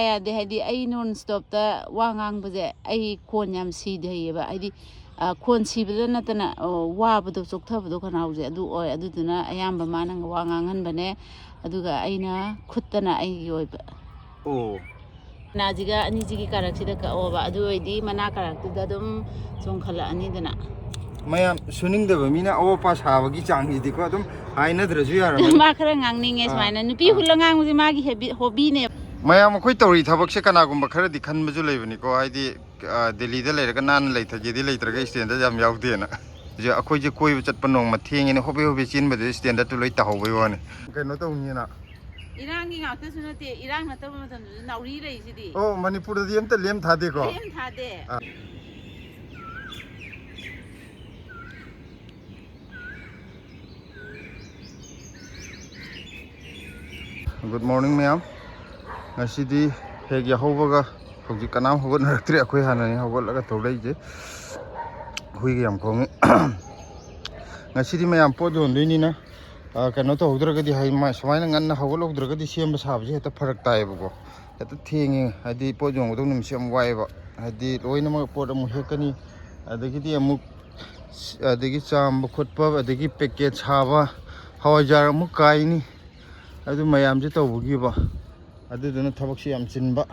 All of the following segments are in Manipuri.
ꯌꯥꯗꯦ ꯍꯥꯏꯗꯤ ꯑꯩ ꯅꯣꯟ ꯁ꯭ꯇꯣꯞꯇ ꯋꯥ ꯉꯥꯡꯕꯁꯦ ꯑꯩ ꯈꯣꯟ ꯌꯥꯝ ꯁꯤꯗꯩꯌꯦꯕ ꯍꯥꯏꯗꯤ ꯈꯣꯟ ꯁꯤꯕꯗ ꯅꯠꯇꯅ ꯋꯥꯕꯗꯣ ꯆꯣꯛꯊꯕꯗꯣ ꯈꯅꯥꯎꯁꯦ ꯑꯗꯨ ꯑꯣꯏ ꯑꯗꯨꯗꯨꯅ ꯑꯌꯥꯝꯕ ꯃꯥꯅ ꯋꯥ ꯉꯥꯡꯍꯟꯕꯅꯦ ꯑꯗꯨꯒ ꯑꯩꯅ ꯈꯨꯠꯇꯅ ꯑꯩꯒꯤ ꯑꯣꯏꯕ ꯃꯅꯥꯁꯤꯒ ꯑꯅꯤꯁꯤꯒꯤ ꯀꯥꯔꯛꯁꯤꯗ ꯀꯛꯑꯣꯕ ꯑꯗꯨ ꯑꯣꯏꯔꯗꯤ ꯃꯅꯥ ꯀꯥꯔꯛꯇꯨꯗ ꯑꯗꯨꯝ ꯆꯣꯡꯈꯠꯂꯛꯑꯅꯤꯗꯅ ꯃꯌꯥꯝ ꯁꯨꯅꯤꯡꯗꯕ ꯃꯤꯅ ꯑꯋꯣꯄꯥ ꯁꯥꯕꯒꯤ ꯆꯥꯡꯁꯤꯗꯤꯀꯣ ꯑꯗꯨꯝ ꯍꯥꯏꯅꯗ꯭ꯔꯁꯨ ꯌꯥꯔꯕꯅꯤ. ꯃꯥ ꯈꯔ ꯉꯥꯡꯅꯤꯡꯉꯦ ꯁꯨꯃꯥꯏꯅ ꯅꯨꯄꯤ ꯍꯨꯜꯂ ꯉꯥꯡꯕꯁꯦ ꯃꯥꯒꯤ ꯍꯣꯕꯤꯅꯦ. ꯃꯌꯥꯝ ꯑꯩꯈꯣꯏ ꯇꯧꯔꯤ ꯊꯕꯛꯁꯦ ꯀꯅꯥꯒꯨꯝꯕ ꯈꯔꯗꯤ ꯈꯟꯕꯁꯨ ꯂꯩꯕꯅꯤꯀꯣ ꯍꯥꯏꯗꯤ ꯗꯦꯜꯂꯤꯗ ꯂꯩꯔꯒ ꯅꯥꯟꯅ ꯂꯩꯊꯒꯦꯗꯤ ꯂꯩꯇ꯭ꯔꯒ ꯏꯁꯇꯦꯟꯗꯔꯠ ꯌꯥꯝ ꯌꯥꯎꯗꯦꯅ. ꯑꯩꯈꯣꯏꯁꯦ ꯀꯣꯏꯕ ꯆꯠꯄ ꯅꯣꯡꯃ ꯊꯦꯡꯉꯦꯅ ꯍꯣꯕꯦ ꯍꯣꯕꯦ ꯆꯦꯟꯕꯗ ꯏꯁꯇꯦꯟꯗꯔꯠꯇꯨ ꯂꯣꯏ ꯇꯥꯍꯧꯕꯩ ꯋꯥꯅꯤ. ꯀꯩꯅꯣ ꯇꯧꯅꯤꯅ ꯏꯔꯥꯡꯒꯤ ꯉꯥꯛꯇꯁꯨ ꯅꯠꯇꯦ ꯏꯔꯥꯡ ꯅꯠꯇꯕ ꯃꯇꯝꯗꯁꯨ ꯅꯥꯎꯔꯤ ꯂꯩꯁꯤꯗꯤ. ꯑꯣ ꯃꯅꯤꯄꯨꯔꯗꯗꯤ ꯑꯝꯇ ꯂꯦꯝ ꯊꯥꯗꯦꯀꯣ. ꯂꯦꯝ ꯊꯥꯗꯦ. Good morning ma'am. Ngasidi heg yahobaga hojik kanam hogotnaraktre akhoi hanani hogotlaga thorleije. Huigi yam khongi. Ngasidi ma'am pot yondoinina kano tawdragadi hai ma sumaina nganna hogologdragadi semba sabje heta pharak taibako. Heta thengi hadi pot yongdo nimse am waiba. Hadi loina ma pot amu hekani adagidi amuk adagi chamba khotpa adagi packet haba hawajar amu kaini. ꯑꯗꯨ ꯃꯌꯥꯝꯁꯦ ꯇꯧꯕꯒꯤꯕ ꯑꯗꯨꯗꯨꯅ ꯊꯕꯛꯁꯤ ꯌꯥꯝ ꯆꯤꯟꯕ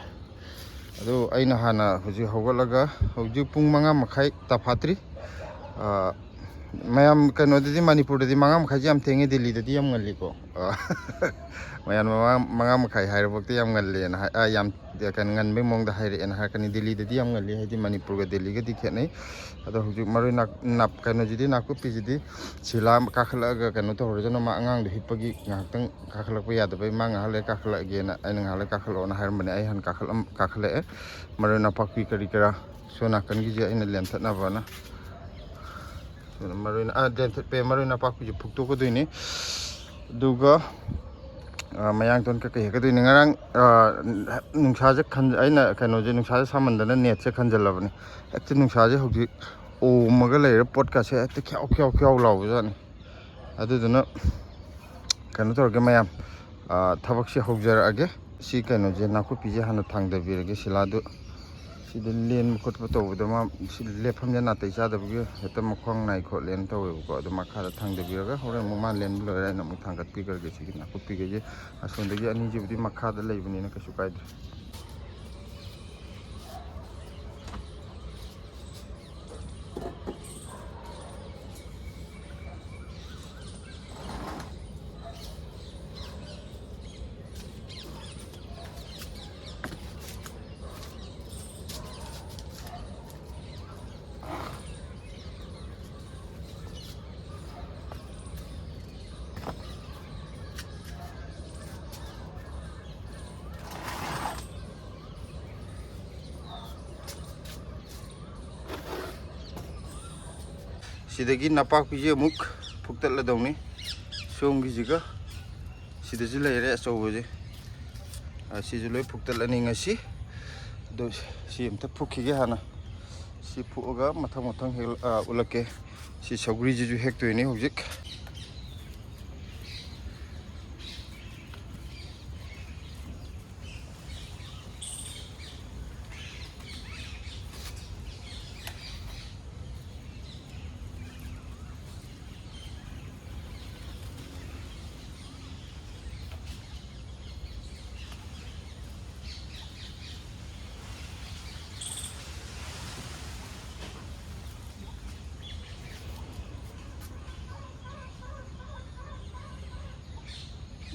ꯑꯗꯨ ꯑꯩꯅ ꯍꯥꯟꯅ ꯍꯧꯖꯤꯛ ꯍꯧꯒꯠꯂꯒ ꯍꯧꯖꯤꯛ ꯄꯨꯡ 5:30 ꯇꯥꯐꯥꯠꯇ꯭ꯔꯤ ꯃꯌꯥꯝ ꯀꯩꯅꯣꯗꯗꯤ ꯃꯅꯤꯄꯨꯔꯗꯗꯤ 5:30ꯁꯦ ꯌꯥꯝ ꯊꯦꯡꯉꯦ ꯗꯦꯜꯂꯤꯗꯗꯤ ꯌꯥꯝ ꯉꯜꯂꯤꯀꯣ ꯃꯌꯥꯝ 5:30 ꯍꯥꯏꯔꯕꯛꯇꯤ ꯌꯥꯝ ꯉꯜꯂꯦꯅ ꯌꯥꯝ ꯀꯩꯅꯣ ꯉꯟꯕꯩ ꯃꯑꯣꯡꯗ ꯍꯥꯏꯔꯛꯑꯦꯅ ꯍꯥꯏꯔꯛꯀꯅꯤ ꯗꯦꯜꯂꯤꯗꯗꯤ ꯌꯥꯝ ꯉꯜꯂꯤ ꯍꯥꯏꯗꯤ ꯃꯅꯤꯄꯨꯔꯒ ꯗꯦꯜꯂꯤꯒꯗꯤ ꯈꯦꯠꯅꯩ ꯑꯗꯣ ꯍꯧꯖꯤꯛ ꯃꯔꯣꯏ ꯀꯩꯅꯣꯁꯤꯗꯤ ꯅꯥꯀꯨꯞꯄꯤꯁꯤꯗꯤ ꯁꯤꯂꯥ ꯀꯥꯈꯠꯂꯛꯑꯒ ꯀꯩꯅꯣ ꯇꯧꯔꯖꯅ ꯃꯥ ꯑꯉꯥꯡꯗꯣ ꯍꯤꯞꯄꯒꯤ ꯉꯥꯏꯍꯥꯛꯇꯪ ꯀꯥꯈꯠꯂꯛꯄ ꯌꯥꯗꯕꯩ ꯃꯥ ꯉꯥꯏꯍꯥꯛ ꯂꯩ ꯀꯥꯈꯠꯂꯛꯑꯒꯦꯅ ꯑꯩꯅ ꯉꯥꯏꯍꯥꯛ ꯂꯩ ꯀꯥꯈꯠꯂꯛꯑꯣꯅ ꯍꯥꯏꯔꯝꯕꯅꯦ ꯑꯩ ꯍꯥꯟꯅ ꯀꯥꯈꯠꯂꯛꯑꯦ ꯃꯔꯣꯏ ꯅꯥꯄꯥꯛꯄꯤ ꯀꯔꯤ ꯀꯔꯥ ꯁꯣ ꯅꯥꯀꯟꯒꯤꯁꯦ ꯑꯩꯅ ꯂꯦꯟꯊꯠꯅꯕꯅ ꯃꯔꯣꯏ ꯅꯥꯄꯥꯛꯄꯤꯁꯦ ꯐꯨꯛꯇꯣꯛꯀꯗꯣꯏꯅꯤ ꯑꯗꯨꯒ ꯃꯌꯥꯡꯇꯣꯟ ꯀꯩꯀꯩ ꯍꯦꯛꯀꯗꯣꯏꯅꯤ ꯉꯔꯥꯡ ꯅꯨꯡꯁꯥꯁꯦ ꯑꯩꯅ ꯀꯩꯅꯣꯁꯦ ꯅꯨꯡꯁꯥꯁꯦ ꯁꯥꯃꯟꯗꯅ ꯅꯦꯠꯁꯦ ꯈꯟꯖꯜꯂꯕꯅꯤ ꯍꯦꯛꯇ ꯅꯨꯡꯁꯥꯁꯦ ꯍꯧꯖꯤꯛ ꯑꯣꯝꯃꯒ ꯂꯩꯔꯦ ꯄꯣꯠꯀꯥꯁꯦ ꯍꯦꯛꯇ ꯈ꯭याव ꯂꯥꯎꯕꯖꯥꯠꯅꯤ ꯑꯗꯨꯗꯨꯅ ꯀꯩꯅꯣ ꯇꯧꯔꯒꯦ ꯃꯌꯥꯝ ꯊꯕꯛꯁꯦ ꯍꯧꯖꯔꯛꯑꯒꯦ ꯁꯤ ꯀꯩꯅꯣꯁꯦ ꯅꯥꯀꯨꯞꯄꯤꯁꯦ ꯍꯥꯟꯅ ꯊꯥꯡꯗꯕꯤꯔꯒꯦ ꯁꯤꯂꯥꯗꯨ ꯁꯤꯗ ꯂꯦꯟꯕ ꯈꯣꯠꯄ ꯇꯧꯕꯗ ꯃꯥ ꯁꯤ ꯂꯦꯞꯐꯝꯁꯦ ꯅꯥꯇꯩ ꯆꯥꯗꯕꯒꯤ ꯍꯦꯛꯇ ꯃꯈ꯭ꯋꯥꯡ ꯅꯥꯏ ꯈꯣꯠꯂꯦꯅ ꯇꯧꯋꯦꯕꯀꯣ ꯑꯗꯨ ꯃꯈꯥꯗ ꯊꯥꯡꯗꯕꯤꯔꯒ ꯍꯣꯔꯦꯟ ꯑꯃꯨꯛ ꯃꯥ ꯂꯦꯟꯕ ꯂꯣꯏꯔꯦ ꯑꯩꯅ ꯑꯃꯨꯛ ꯊꯥꯡꯒꯠꯄꯤꯈ꯭ꯔꯒꯦ ꯁꯤꯒꯤ ꯅꯥꯀꯨꯞꯄꯤꯈꯩꯁꯦ ꯑꯁꯣꯝꯗꯒꯤ ꯑꯅꯤꯁꯤꯕꯨꯗꯤ ꯃꯈꯥꯗ ꯂꯩꯕꯅꯤꯅ ꯀꯩꯁꯨ ꯀꯥꯏꯗ꯭ꯔꯦ ꯁꯤꯗꯒꯤ ꯅꯄꯥꯛꯄꯤꯁꯦ ꯑꯃꯨꯛ ꯐꯨꯛꯇꯠꯂꯗꯧꯅꯤ ꯁꯣꯝꯒꯤꯁꯤꯒ ꯁꯤꯗꯁꯨ ꯂꯩꯔꯦ ꯑꯆꯧꯕꯁꯦ ꯁꯤꯁꯨ ꯂꯣꯏ ꯐꯨꯛꯇꯠꯂꯅꯤ ꯉꯁꯤ ꯑꯗꯣ ꯁꯤ ꯑꯝꯇ ꯐꯨꯛꯈꯤꯒꯦ ꯍꯥꯟꯅ ꯁꯤ ꯐꯨꯛꯑꯒ ꯃꯊꯪ ꯎꯠꯂꯛꯀꯦ ꯁꯤ ꯁꯧꯒ꯭ꯔꯤꯁꯤꯁꯨ ꯍꯦꯛꯇꯣꯏꯅꯤ ꯍꯧꯖꯤꯛ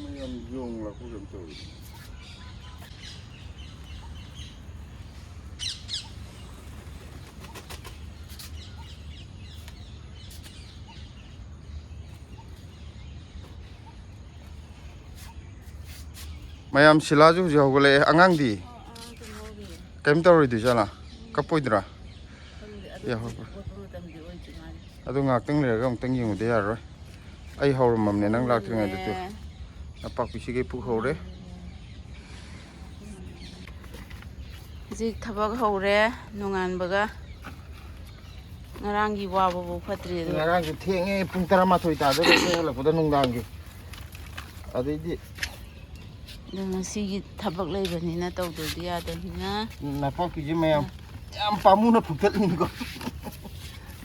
ꯃꯌꯥꯝ ꯌꯣꯡꯂꯛꯄ ꯀꯩꯅꯣ ꯇꯧꯋꯤ ꯃꯌꯥꯝ ꯁꯤꯂꯥꯁꯨ ꯍꯧꯖꯤꯛ ꯍꯧꯒꯠꯂꯛꯑꯦ ꯑꯉꯥꯡꯗꯤ ꯀꯩꯝ ꯇꯧꯔꯣꯏꯗꯣꯏ ꯖꯥꯠꯂꯥ ꯀꯞꯄꯣꯏꯗ꯭ꯔꯥ ꯑꯗꯨ ꯉꯥꯛꯇꯪ ꯂꯩꯔꯒ ꯑꯃꯨꯛꯇꯪ ꯌꯦꯡꯉꯨꯗ ꯌꯥꯔꯔꯣꯏ ꯑꯩ ꯍꯧꯔꯝꯃꯕꯅꯦ ꯅꯪ ꯂꯥꯛꯇ꯭ꯔꯤꯉꯩꯗ ꯅꯄꯥꯛꯄꯤꯁꯤꯒꯩ ꯄꯨꯛ ꯍꯧꯔꯦ ꯍꯧꯖꯤꯛ ꯊꯕꯛ ꯍꯧꯔꯦ ꯅꯣꯡꯉꯥꯟꯕꯒ ꯉꯔꯥꯡꯒꯤ ꯋꯥꯕꯕꯨ ꯐꯠꯇ꯭ꯔꯤ ꯑꯗꯨ ꯉꯔꯥꯡꯁꯨ ꯊꯦꯡꯉꯦ ꯄꯨꯡ 12 ꯇꯥꯗꯣꯔꯦ ꯍꯜꯂꯛꯄꯗ ꯅꯨꯡꯗꯥꯡꯒꯤ ꯑꯗꯩꯗꯤ ꯉꯁꯤꯒꯤ ꯊꯕꯛ ꯂꯩꯕꯅꯤꯅ ꯇꯧꯗ꯭ꯔꯗꯤ ꯌꯥꯗꯕꯅꯤꯅ ꯅꯄꯥꯛꯄꯤꯁꯦ ꯃꯌꯥꯝ ꯌꯥꯝ ꯄꯥꯝꯃꯨꯅ ꯐꯨꯛꯇꯠꯅꯤꯡꯀꯣ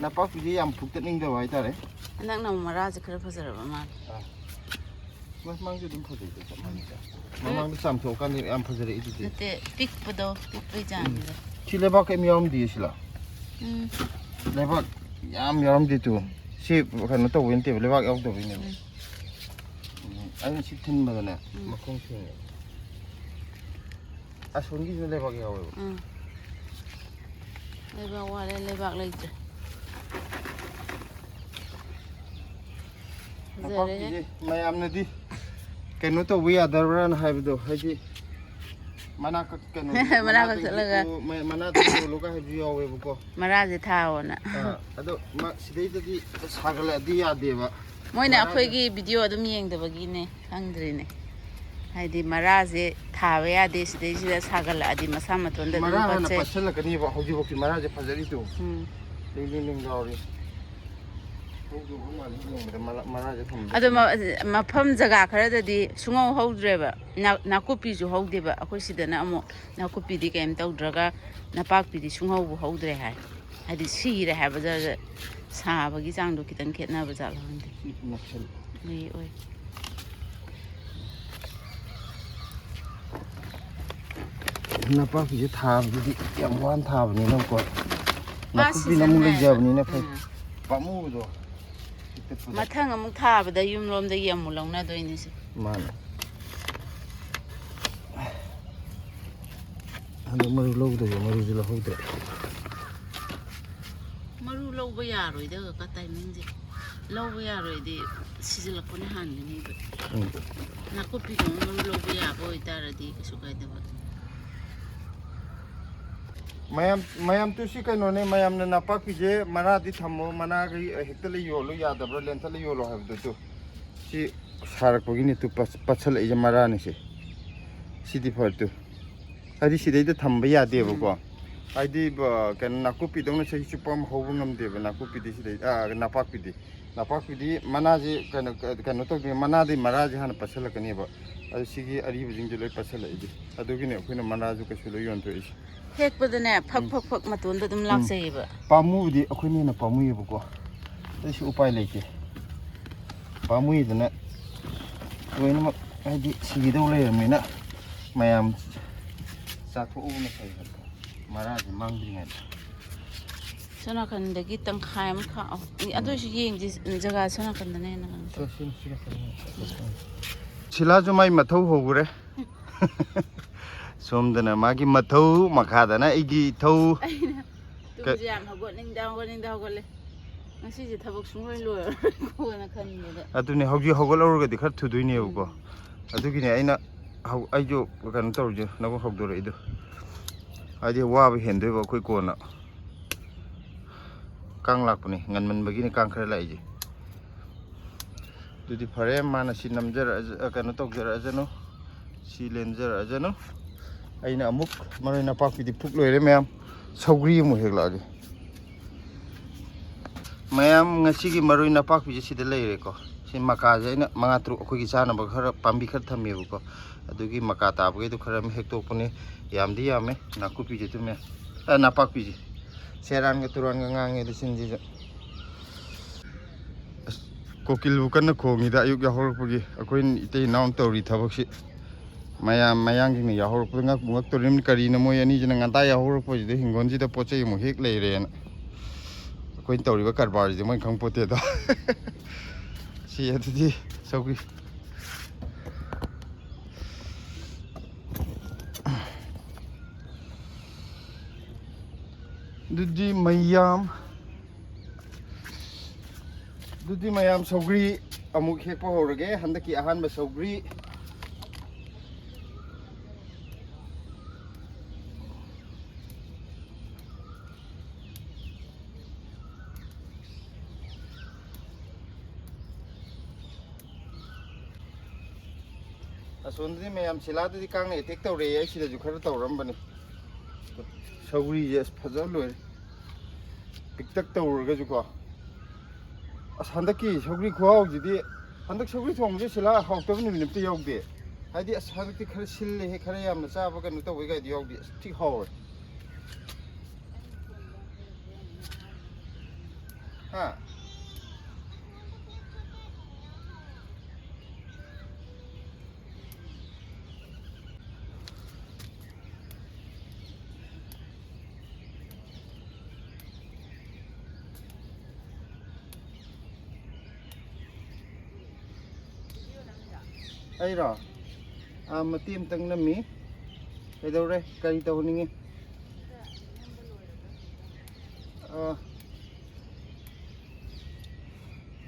ꯅꯄꯥꯛꯄꯤꯁꯦ ꯌꯥꯝ ꯐꯨꯛꯇꯠꯅꯤꯡꯗꯕ ꯍꯥꯏꯇꯥꯔꯦ ꯍꯟꯗꯛꯅ ꯑꯃꯨꯛ ꯃꯔꯥꯁꯦ ꯈꯔ ꯐꯖꯔꯕ ꯃꯥꯜꯂꯦ ꯃꯃꯥꯡꯁꯨ ꯑꯗꯨꯝ ꯐꯖꯩꯗ ꯆꯞ ꯃꯥꯟꯅꯩꯗ ꯃꯃꯥꯡꯗ ꯆꯥꯝꯊꯣꯛꯑꯀꯥꯟꯗ ꯌꯥꯝ ꯐꯖꯔꯛꯏꯗꯨꯗꯤ ꯅꯠꯇꯦ ꯄꯤꯛꯄꯗꯣ ꯄꯤꯛꯄꯩ ꯆꯥꯡꯁꯤꯗ ꯁꯤ ꯂꯩꯕꯥꯛ ꯀꯩꯝ ꯌꯥꯎꯔꯝꯗꯦ ꯁꯤꯂꯥ ꯂꯩꯕꯥꯛ ꯌꯥꯝ ꯌꯥꯎꯔꯝꯗꯦ ꯇꯨ ꯁꯤ ꯀꯩꯅꯣ ꯇꯧꯕꯩ ꯅꯠꯇꯦꯕ ꯂꯩꯕꯥꯛ ꯌꯥꯎꯗꯕꯩꯅꯦꯕ ꯑꯩꯅ ꯁꯤ ꯊꯤꯟꯕꯗꯅꯦ ꯃꯈꯣꯡ ꯁꯦꯡꯉꯦ ꯑꯁꯣꯝꯒꯤꯁꯨ ꯂꯩꯕꯥꯛ ꯌꯥꯎꯋꯦꯕ ꯂꯩꯕꯥꯛ ꯋꯥꯠꯂꯦ ꯂꯩꯕꯥꯛ ꯂꯩꯇ꯭ꯔꯦ ꯅꯄꯥꯛꯄꯤꯁꯦ ꯃꯌꯥꯝꯅꯗꯤ ꯀꯩꯅꯣ ꯇꯧꯕ ꯌꯥꯗꯕ꯭ꯔꯥꯅ ꯍꯥꯏꯕꯗꯣ ꯍꯥꯏꯗꯤ ꯃꯅꯥ ꯀꯩꯅꯣ ꯃꯅꯥ ꯀꯛꯊꯠꯂꯒ ꯃꯅꯥꯗ ꯌꯣꯜꯂꯒ ꯍꯥꯏꯕꯁꯨ ꯌꯥꯎꯋꯦꯕꯀꯣ ꯃꯔꯥꯁꯦ ꯊꯥꯑꯣꯅ ꯑꯗꯣ ꯁꯤꯗꯩꯗꯗꯤ ꯁꯥꯒꯠꯂꯛꯑꯗꯤ ꯌꯥꯗꯦꯕ ꯃꯣꯏꯅ ꯑꯩꯈꯣꯏꯒꯤ ꯚꯤꯗꯤꯑꯣ ꯑꯗꯨꯝ ꯌꯦꯡꯗꯕꯒꯤꯅꯦ ꯈꯪꯗ꯭ꯔꯤꯅꯦ ꯍꯥꯏꯗꯤ ꯃꯔꯥꯁꯦ ꯊꯥꯕ ꯌꯥꯗꯦ ꯁꯤꯗꯩꯁꯤꯗ ꯁꯥꯒꯠꯂꯛꯑꯗꯤ ꯃꯁꯥ ꯃꯇꯣꯟꯗ ꯑꯗꯨꯝ ꯃꯔꯥ ꯍꯥꯟꯅ ꯄꯠꯆꯩ ꯄꯠꯁꯜꯂꯛꯀꯅꯤꯕ ꯍꯧꯖꯤꯛꯐꯥꯎꯗꯤ ꯃꯔꯥꯁꯦ ꯐꯖꯔꯤꯗꯣ ꯂꯤꯡ ꯂꯥꯎꯔꯤ ꯑꯗꯣ ꯃꯐꯝ ꯖꯒꯥ ꯈꯔꯗꯗꯤ ꯁꯨꯡꯍꯧ ꯍꯧꯗ꯭ꯔꯦꯕ ꯅꯥꯀꯨꯞꯄꯤꯁꯨ ꯍꯧꯗꯦꯕ ꯑꯩꯈꯣꯏ ꯁꯤꯗꯅ ꯑꯃꯨꯛ ꯅꯥꯀꯨꯞꯄꯤꯗꯤ ꯀꯩꯝ ꯇꯧꯗ꯭ꯔꯒ ꯅꯄꯥꯛꯄꯤꯗꯤ ꯁꯨꯡꯍꯧꯕ ꯍꯧꯗ꯭ꯔꯦ ꯍꯥꯏ ꯍꯥꯏꯗꯤ ꯁꯤꯔꯦ ꯍꯥꯏꯕꯗ ꯁꯥꯕꯒꯤ ꯆꯥꯡꯗꯣ ꯈꯤꯇꯪ ꯈꯦꯠꯅꯕ ꯖꯥꯠꯂ ꯈꯪꯗꯦ ꯑꯣꯏ ꯅꯄꯥꯛꯄꯤꯁꯦ ꯊꯥꯕꯗꯨꯗꯤ ꯌꯥꯝ ꯋꯥꯅ ꯊꯥꯕꯅꯤꯅꯀꯣ ꯅꯥꯀꯨꯞꯄꯤꯅ ꯑꯃꯨꯛ ꯂꯩꯖꯕꯅꯤꯅ ꯐꯩ ꯄꯥꯝꯃꯨꯕꯗꯣ ꯃꯊꯪ ꯑꯃꯨꯛ ꯊꯥꯕꯗ ꯌꯨꯝꯂꯣꯝꯗꯒꯤ ꯑꯃꯨꯛ ꯂꯧꯅꯗꯣꯏꯅꯤ ꯁꯤ ꯃꯥꯅꯦ ꯍꯟꯗꯛ ꯃꯔꯨ ꯂꯧꯗꯣꯏꯕ ꯃꯔꯨꯁꯨ ꯂꯧꯍꯧꯗ꯭ꯔꯦ ꯃꯔꯨ ꯂꯧꯕ ꯌꯥꯔꯣꯏꯗꯒ ꯇꯥꯏꯃꯤꯡꯁꯦ ꯂꯧꯕ ꯌꯥꯔꯣꯏꯗꯤ ꯁꯤꯖꯤꯜꯂꯛꯄꯅ ꯍꯥꯟꯒꯅꯤꯕ ꯅꯥꯀꯨꯞꯄꯤꯗꯣ ꯃꯔꯨ ꯂꯧꯕ ꯌꯥꯕ ꯑꯣꯏꯇꯥꯔꯗꯤ ꯀꯩꯁꯨ ꯀꯥꯏꯗꯕ ꯃꯌꯥꯝ ꯇꯨꯁꯤ ꯀꯩꯅꯣꯅꯦ ꯃꯌꯥꯝꯅ ꯅꯄꯥꯛꯄꯤꯁꯦ ꯃꯅꯥꯗꯤ ꯊꯝꯃꯣ ꯃꯅꯥꯒ ꯍꯦꯛꯇ ꯌꯣꯜꯂꯣ ꯌꯥꯗꯕ꯭ꯔꯥ ꯂꯦꯟꯊꯠꯂ ꯌꯣꯜꯂꯣ ꯍꯥꯏꯕꯗꯨ ꯁꯤ ꯁꯥꯔꯛꯄꯒꯤꯅꯤ ꯇꯨ ꯄꯠꯁꯜꯂꯛꯏꯁꯦ ꯃꯔꯥꯅꯤꯁꯦ ꯁꯤꯗꯤ ꯐꯔꯇꯨ ꯍꯥꯏꯗꯤ ꯁꯤꯗꯩꯗ ꯊꯝꯕ ꯌꯥꯗꯦꯕꯀꯣ ꯍꯥꯏꯗꯤ ꯀꯩꯅꯣ ꯅꯥꯀꯨꯞꯄꯤꯗꯧꯅ ꯆꯍꯤ ꯆꯨꯞꯄ ꯑꯃ ꯍꯧꯕ ꯉꯝꯗꯦꯕ ꯅꯥꯀꯨꯞꯄꯤꯗꯤ ꯁꯤꯗꯩ ꯅꯄꯥꯛꯄꯤꯗꯤ ꯃꯅꯥꯁꯦ ꯀꯩꯅꯣ ꯇꯧꯗꯦ ꯃꯅꯥꯗꯤ ꯃꯔꯥꯁꯦ ꯍꯥꯟꯅ ꯄꯠꯁꯜꯂꯛꯀꯅꯦꯕ ꯑꯗꯨ ꯁꯤꯒꯤ ꯑꯔꯤꯕꯁꯤꯡꯁꯦ ꯂꯣꯏ ꯄꯠꯁꯜꯂꯛꯏꯁꯦ ꯑꯗꯨꯒꯤꯅꯦ ꯑꯩꯈꯣꯏꯅ ꯃꯅꯥꯁꯨ ꯀꯩꯁꯨ ꯂꯣꯏ ꯌꯣꯟꯊꯣꯛꯏꯁꯦ ꯍꯦꯛꯄꯗꯅꯦ ꯐꯛ ꯃꯇꯣꯟꯗ ꯑꯗꯨꯝ ꯂꯥꯛꯆꯩꯌꯦꯕ ꯄꯥꯝꯃꯨꯕꯗꯤ ꯑꯩꯈꯣꯏꯅ ꯍꯦꯟꯅ ꯄꯥꯝꯃꯨꯏꯌꯦꯕꯀꯣ ꯑꯩꯁꯨ ꯎꯄꯥꯏ ꯂꯩꯇꯦ ꯄꯥꯝꯃꯨꯏꯗꯅ ꯂꯣꯏꯅꯃꯛ ꯍꯥꯏꯗꯤ ꯁꯤꯒꯤꯗꯧ ꯂꯩꯔꯕꯅꯤꯅ ꯃꯌꯥꯝ ꯆꯥꯊꯣꯛꯎꯕꯅ ꯐꯩ ꯍꯥꯏꯕ ꯃꯔꯥꯁꯦ ꯃꯥꯡꯗ꯭ꯔꯤꯉꯩꯗ ꯁꯣꯝ ꯅꯥꯀꯟꯗꯒꯤ ꯇꯪꯈꯥꯏ ꯑꯃ ꯈꯥꯛꯑꯣ ꯑꯗꯨꯏꯁꯨ ꯌꯦꯡꯁꯤ ꯖꯒꯥ ꯁꯣꯝ ꯅꯥꯀꯟꯗꯅ ꯍꯦꯟꯅ ꯁꯤꯂꯥꯁꯨ ꯃꯥꯏ ꯃꯊꯧ ꯍꯧꯈ꯭ꯔꯦ ꯁꯣꯝꯗꯅ ꯃꯥꯒꯤ ꯃꯊꯧ ꯃꯈꯥꯗꯅ ꯑꯩꯒꯤ ꯏꯊꯧ ꯇꯨꯝꯁꯦ ꯌꯥꯝ ꯍꯧꯒꯠꯅꯤꯡꯗ ꯍꯧꯒꯠꯂꯦ ꯉꯁꯤꯁꯦ ꯊꯕꯛ ꯁꯨꯡꯂꯣꯏ ꯂꯣꯏꯔꯣꯏꯅ ꯈꯟꯕꯗ ꯑꯗꯨꯅꯦ ꯍꯧꯖꯤꯛ ꯍꯧꯒꯠꯍꯧꯔꯒꯗꯤ ꯈꯔ ꯊꯨꯗꯣꯏꯅꯦꯕꯀꯣ ꯑꯗꯨꯒꯤꯅꯦ ꯑꯩꯁꯨ ꯀꯩꯅꯣ ꯇꯧꯔꯤꯁꯦ ꯅꯪ ꯍꯧꯗꯣꯔꯛꯏꯗꯣ ꯍꯥꯏꯗꯤ ꯋꯥꯕ ꯍꯦꯟꯗꯣꯏꯕ ꯑꯩꯈꯣꯏ ꯀꯣꯟꯅ ꯀꯥꯡ ꯂꯥꯛꯄꯅꯦ ꯉꯟꯃꯟꯕꯒꯤꯅꯤ ꯀꯥꯡ ꯈꯔ ꯂꯥꯛꯏꯁꯦ ꯑꯗꯨꯗꯤ ꯐꯔꯦ ꯃꯥꯅ ꯁꯤ ꯀꯩꯅꯣ ꯇꯧꯖꯔꯛꯑꯖꯅꯨ ꯁꯤ ꯂꯦꯟꯖꯔꯛꯑꯖꯅꯨ ꯑꯩꯅ ꯑꯃꯨꯛ ꯃꯔꯣꯏ ꯅꯄꯥꯛꯄꯤꯗꯤ ꯐꯨꯛ ꯂꯣꯏꯔꯦ ꯃꯌꯥꯝ ꯁꯧꯒ꯭ꯔꯤ ꯑꯃꯨꯛ ꯍꯦꯛꯂꯛꯑꯒꯦ ꯃꯌꯥꯝ ꯉꯁꯤꯒꯤ ꯃꯔꯣꯏ ꯅꯄꯥꯛꯄꯤꯁꯦ ꯁꯤꯗ ꯂꯩꯔꯦꯀꯣ ꯁꯤ ꯃꯀꯥꯁꯦ ꯑꯩꯅ 5-6 ꯑꯩꯈꯣꯏꯒꯤ ꯆꯥꯅꯕ ꯈꯔ ꯄꯥꯝꯕꯤ ꯈꯔ ꯊꯝꯃꯦꯕꯀꯣ ꯑꯗꯨꯒꯤ ꯃꯀꯥ ꯇꯥꯕꯈꯩꯗꯣ ꯈꯔ ꯑꯃ ꯍꯦꯛꯇꯣꯛꯄꯅꯦ ꯌꯥꯝꯗꯤ ꯌꯥꯝꯃꯦ ꯅꯥꯀꯨꯞꯄꯤꯁꯦ ꯑꯗꯨꯝ ꯅꯄꯥꯛꯄꯤꯁꯦ ꯁꯦꯔꯥꯟꯒ ꯇꯨꯔꯥꯟꯒ ꯉꯥꯡꯉꯦ ꯁꯤꯡꯁꯤꯁꯨ ꯑꯁ ꯀꯣꯀꯤꯜꯕꯨ ꯀꯟꯅ ꯈꯣꯡꯉꯤꯗ ꯑꯌꯨꯛ ꯌꯥꯍꯧꯔꯛꯄꯒꯤ ꯑꯩꯈꯣꯏ ꯏꯇꯩ ꯏꯅꯥꯎꯅ ꯇꯧꯔꯤ ꯊꯕꯛꯁꯤ ꯃꯌꯥꯡꯁꯤꯡꯅ ꯌꯥꯍꯧꯔꯛꯄꯗ ꯉꯛꯇꯣꯔꯤꯕꯅꯤ ꯀꯔꯤꯅꯣ ꯃꯣꯏ ꯑꯅꯤꯁꯤꯅ ꯉꯟꯇꯥ ꯌꯥꯍꯧꯔꯛꯄꯁꯤꯗ ꯍꯤꯡꯒꯣꯜꯁꯤꯗ ꯄꯣꯠ ꯆꯩ ꯑꯃꯨꯛ ꯍꯦꯛ ꯂꯩꯔꯦꯅ ꯑꯩꯈꯣꯏꯅ ꯇꯧꯔꯤꯕ ꯀꯔꯕꯥꯔꯁꯤꯗꯤ ꯃꯣꯏ ꯈꯪꯄꯣꯠꯇꯦꯗꯣ ꯁꯤ ꯑꯗꯨꯗꯤ ꯁꯧꯒ꯭ꯔꯤ ꯑꯗꯨꯗꯤ ꯃꯌꯥꯝ ꯁꯧꯒ꯭ꯔꯤ ꯑꯃꯨꯛ ꯍꯦꯛꯄ ꯍꯧꯔꯒꯦ ꯍꯟꯗꯛꯀꯤ ꯑꯍꯥꯟꯕ ꯁꯧꯒ꯭ꯔꯤ ꯑꯁꯣꯝꯗꯗꯤ ꯃꯌꯥꯝ ꯁꯤꯂꯥꯗꯗꯤ ꯀꯥꯡꯅ ꯑꯦꯇꯦꯛ ꯇꯧꯔꯛꯑꯦ ꯑꯩ ꯁꯤꯗꯁꯨ ꯈꯔ ꯇꯧꯔꯝꯕꯅꯤ ꯁꯧꯒ꯭ꯔꯤꯁꯦ ꯑꯁ ꯐꯖꯅ ꯂꯣꯏꯔꯦ ꯄꯤꯛꯇꯛ ꯇꯧꯔꯒꯁꯨꯀꯣ ꯑꯁ ꯍꯟꯗꯛꯀꯤ ꯁꯧꯒ꯭ꯔꯤ ꯈꯨꯍꯥꯎꯁꯤꯗꯤ ꯍꯟꯗꯛ ꯁꯧꯒ꯭ꯔꯤ ꯊꯣꯡꯕꯁꯦ ꯁꯤꯂꯥ ꯍꯥꯎꯇꯕ ꯅꯨꯃꯤꯠ ꯑꯝꯇ ꯌꯥꯎꯗꯦ 하이디 하극티 khá 실내 해 khá yamna chaba kanu tawai gai yaudi thi haw ha ai rồi mà tiêm tăng năm mí cái đâu đây cây tàu này nghe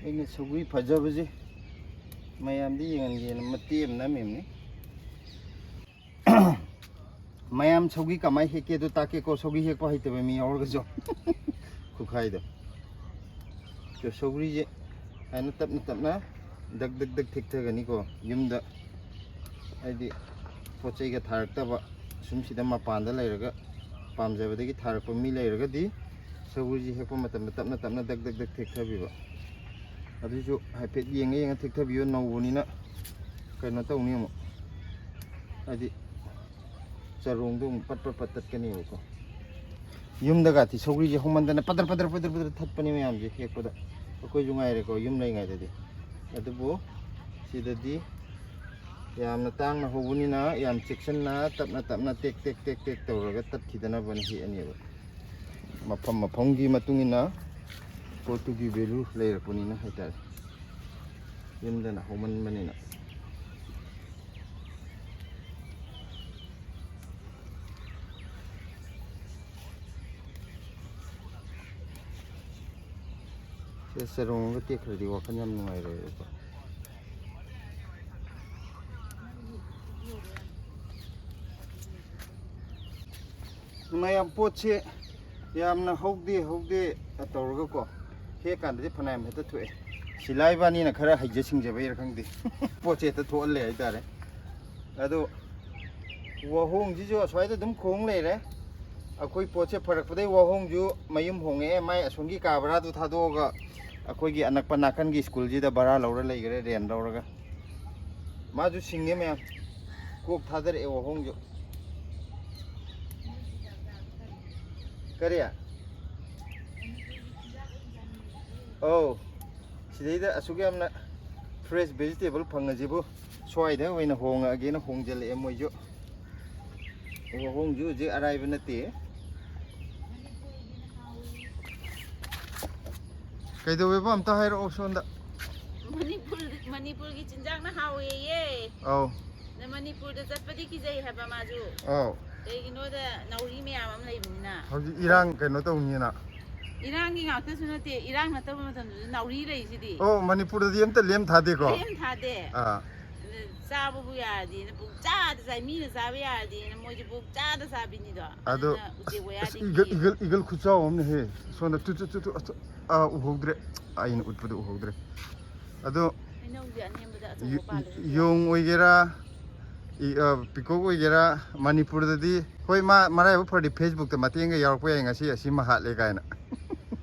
đây là sầu riêng phải giờ gì mày làm đi ngành gì mà tiêm nó mềm nhỉ mày làm sầu riêng cả mày hết kia tôi ta kia có sầu riêng hết qua hết rồi mày ở cái chỗ không khai được cái sầu riêng gì anh nó tập nó đực thích thề cái này cô yếm đó ai đi pot चैग थारक्तब सुमसिदा मपान लेरगा पामजबदगी थारक मी लेरगदी सौरी हेप मतम तपना तपना दग दग दग थेक्थबिबा अदुजु हाइफेट येंगे येंगे थेक्थबियो नौबनिना कनो तौनी मो आदि चरोंदो पट पट पट तत्कनिबको युमदगा थि सौरी जे होमंदना पदर पदर पदर पदर थत्पनि मयाम जे हेकपदा अखोय जुंगाइरेको युम लैङाइददि अदुबो सिददि यामना तांगना होबुनिना याम चेक्सनना तपना टेक टेक टेक टेक तौरगा तत्खिदना बनि हि अनिबा मफम मफमगी मतुंगिना पोतुगी भेलु लेरपुनिना हाइतार यमदना होमन बनिना से सरंग टेक्खरदि वाखन याम नुंगाइरेबा mayam potse yamna hogde atorga ko he kan de phanam heta thue silai bani na khara haije sing jabai rakhangdi potse ta thol le ai tare ado wa hong ji jo swai da dum khong le re akoi potse pharak padai wa hong ju mayum honge mai asongi ka bara du thado ga akoi gi anak panakan gi school ji da bara laura lai gare ren laura ma ju singe me kok thadar e wa hong ju Korea. Oh, sidayda asugi amna fresh vegetable phangajibu soida waina honga agena hongjal e moijo. O hongju je arrive nate. Kaido we bam ta hairo sonda. Manipur gi chinjang na hawe ye. Oh. Na Manipur da chatpadi ki jai haba maju. Oh. Kaiginode nauri meyam am leibnina. Hauji Irang kaino tawni na. Irang gi ngakta sunate Irang na tabu matam nauri rei sidi. Oh, Manipur da yamta lem thade ko. Lem thade. Sabu bu yadi na bu cha da sai mi na sabu yadi na moji bu cha da sabi ni do. Ado igal khuchao amne he sona tu uhogdre aina utpadu uhogdre. Ado yong oigera Piko oigera Manipur dadi hoi ma marai bu phadi Facebook ta matenga yarok pa ngasi asi ma hat le kaina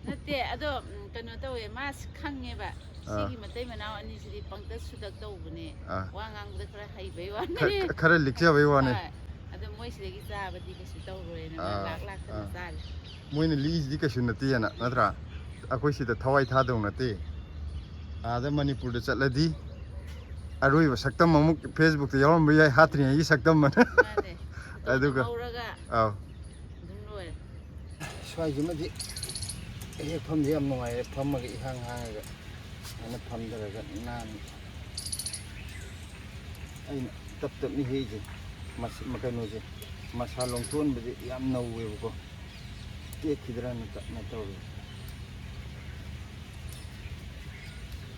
nate ado kano tawe mas khange ba sigi matai manao ani sidi pangta sudak tawbune wa ngang da khara haibai wa ne khara likja bai wa ne ado moi sidi cha ba di kasu tawroi na lak ta sal moi ne li di kasu nati yana natra akoi sida thawai tha dong nate ada Manipur da chatladi aroi ba saktam amuk Facebook ta yarom bai hatri yi saktam man aduga aw dum loi swai jimadi e pham yam noi pham ma gi hang ga ana pham dara ga nan ai tap ni heji mas makano je masalong ton be yam nau we ko ke khidra na taw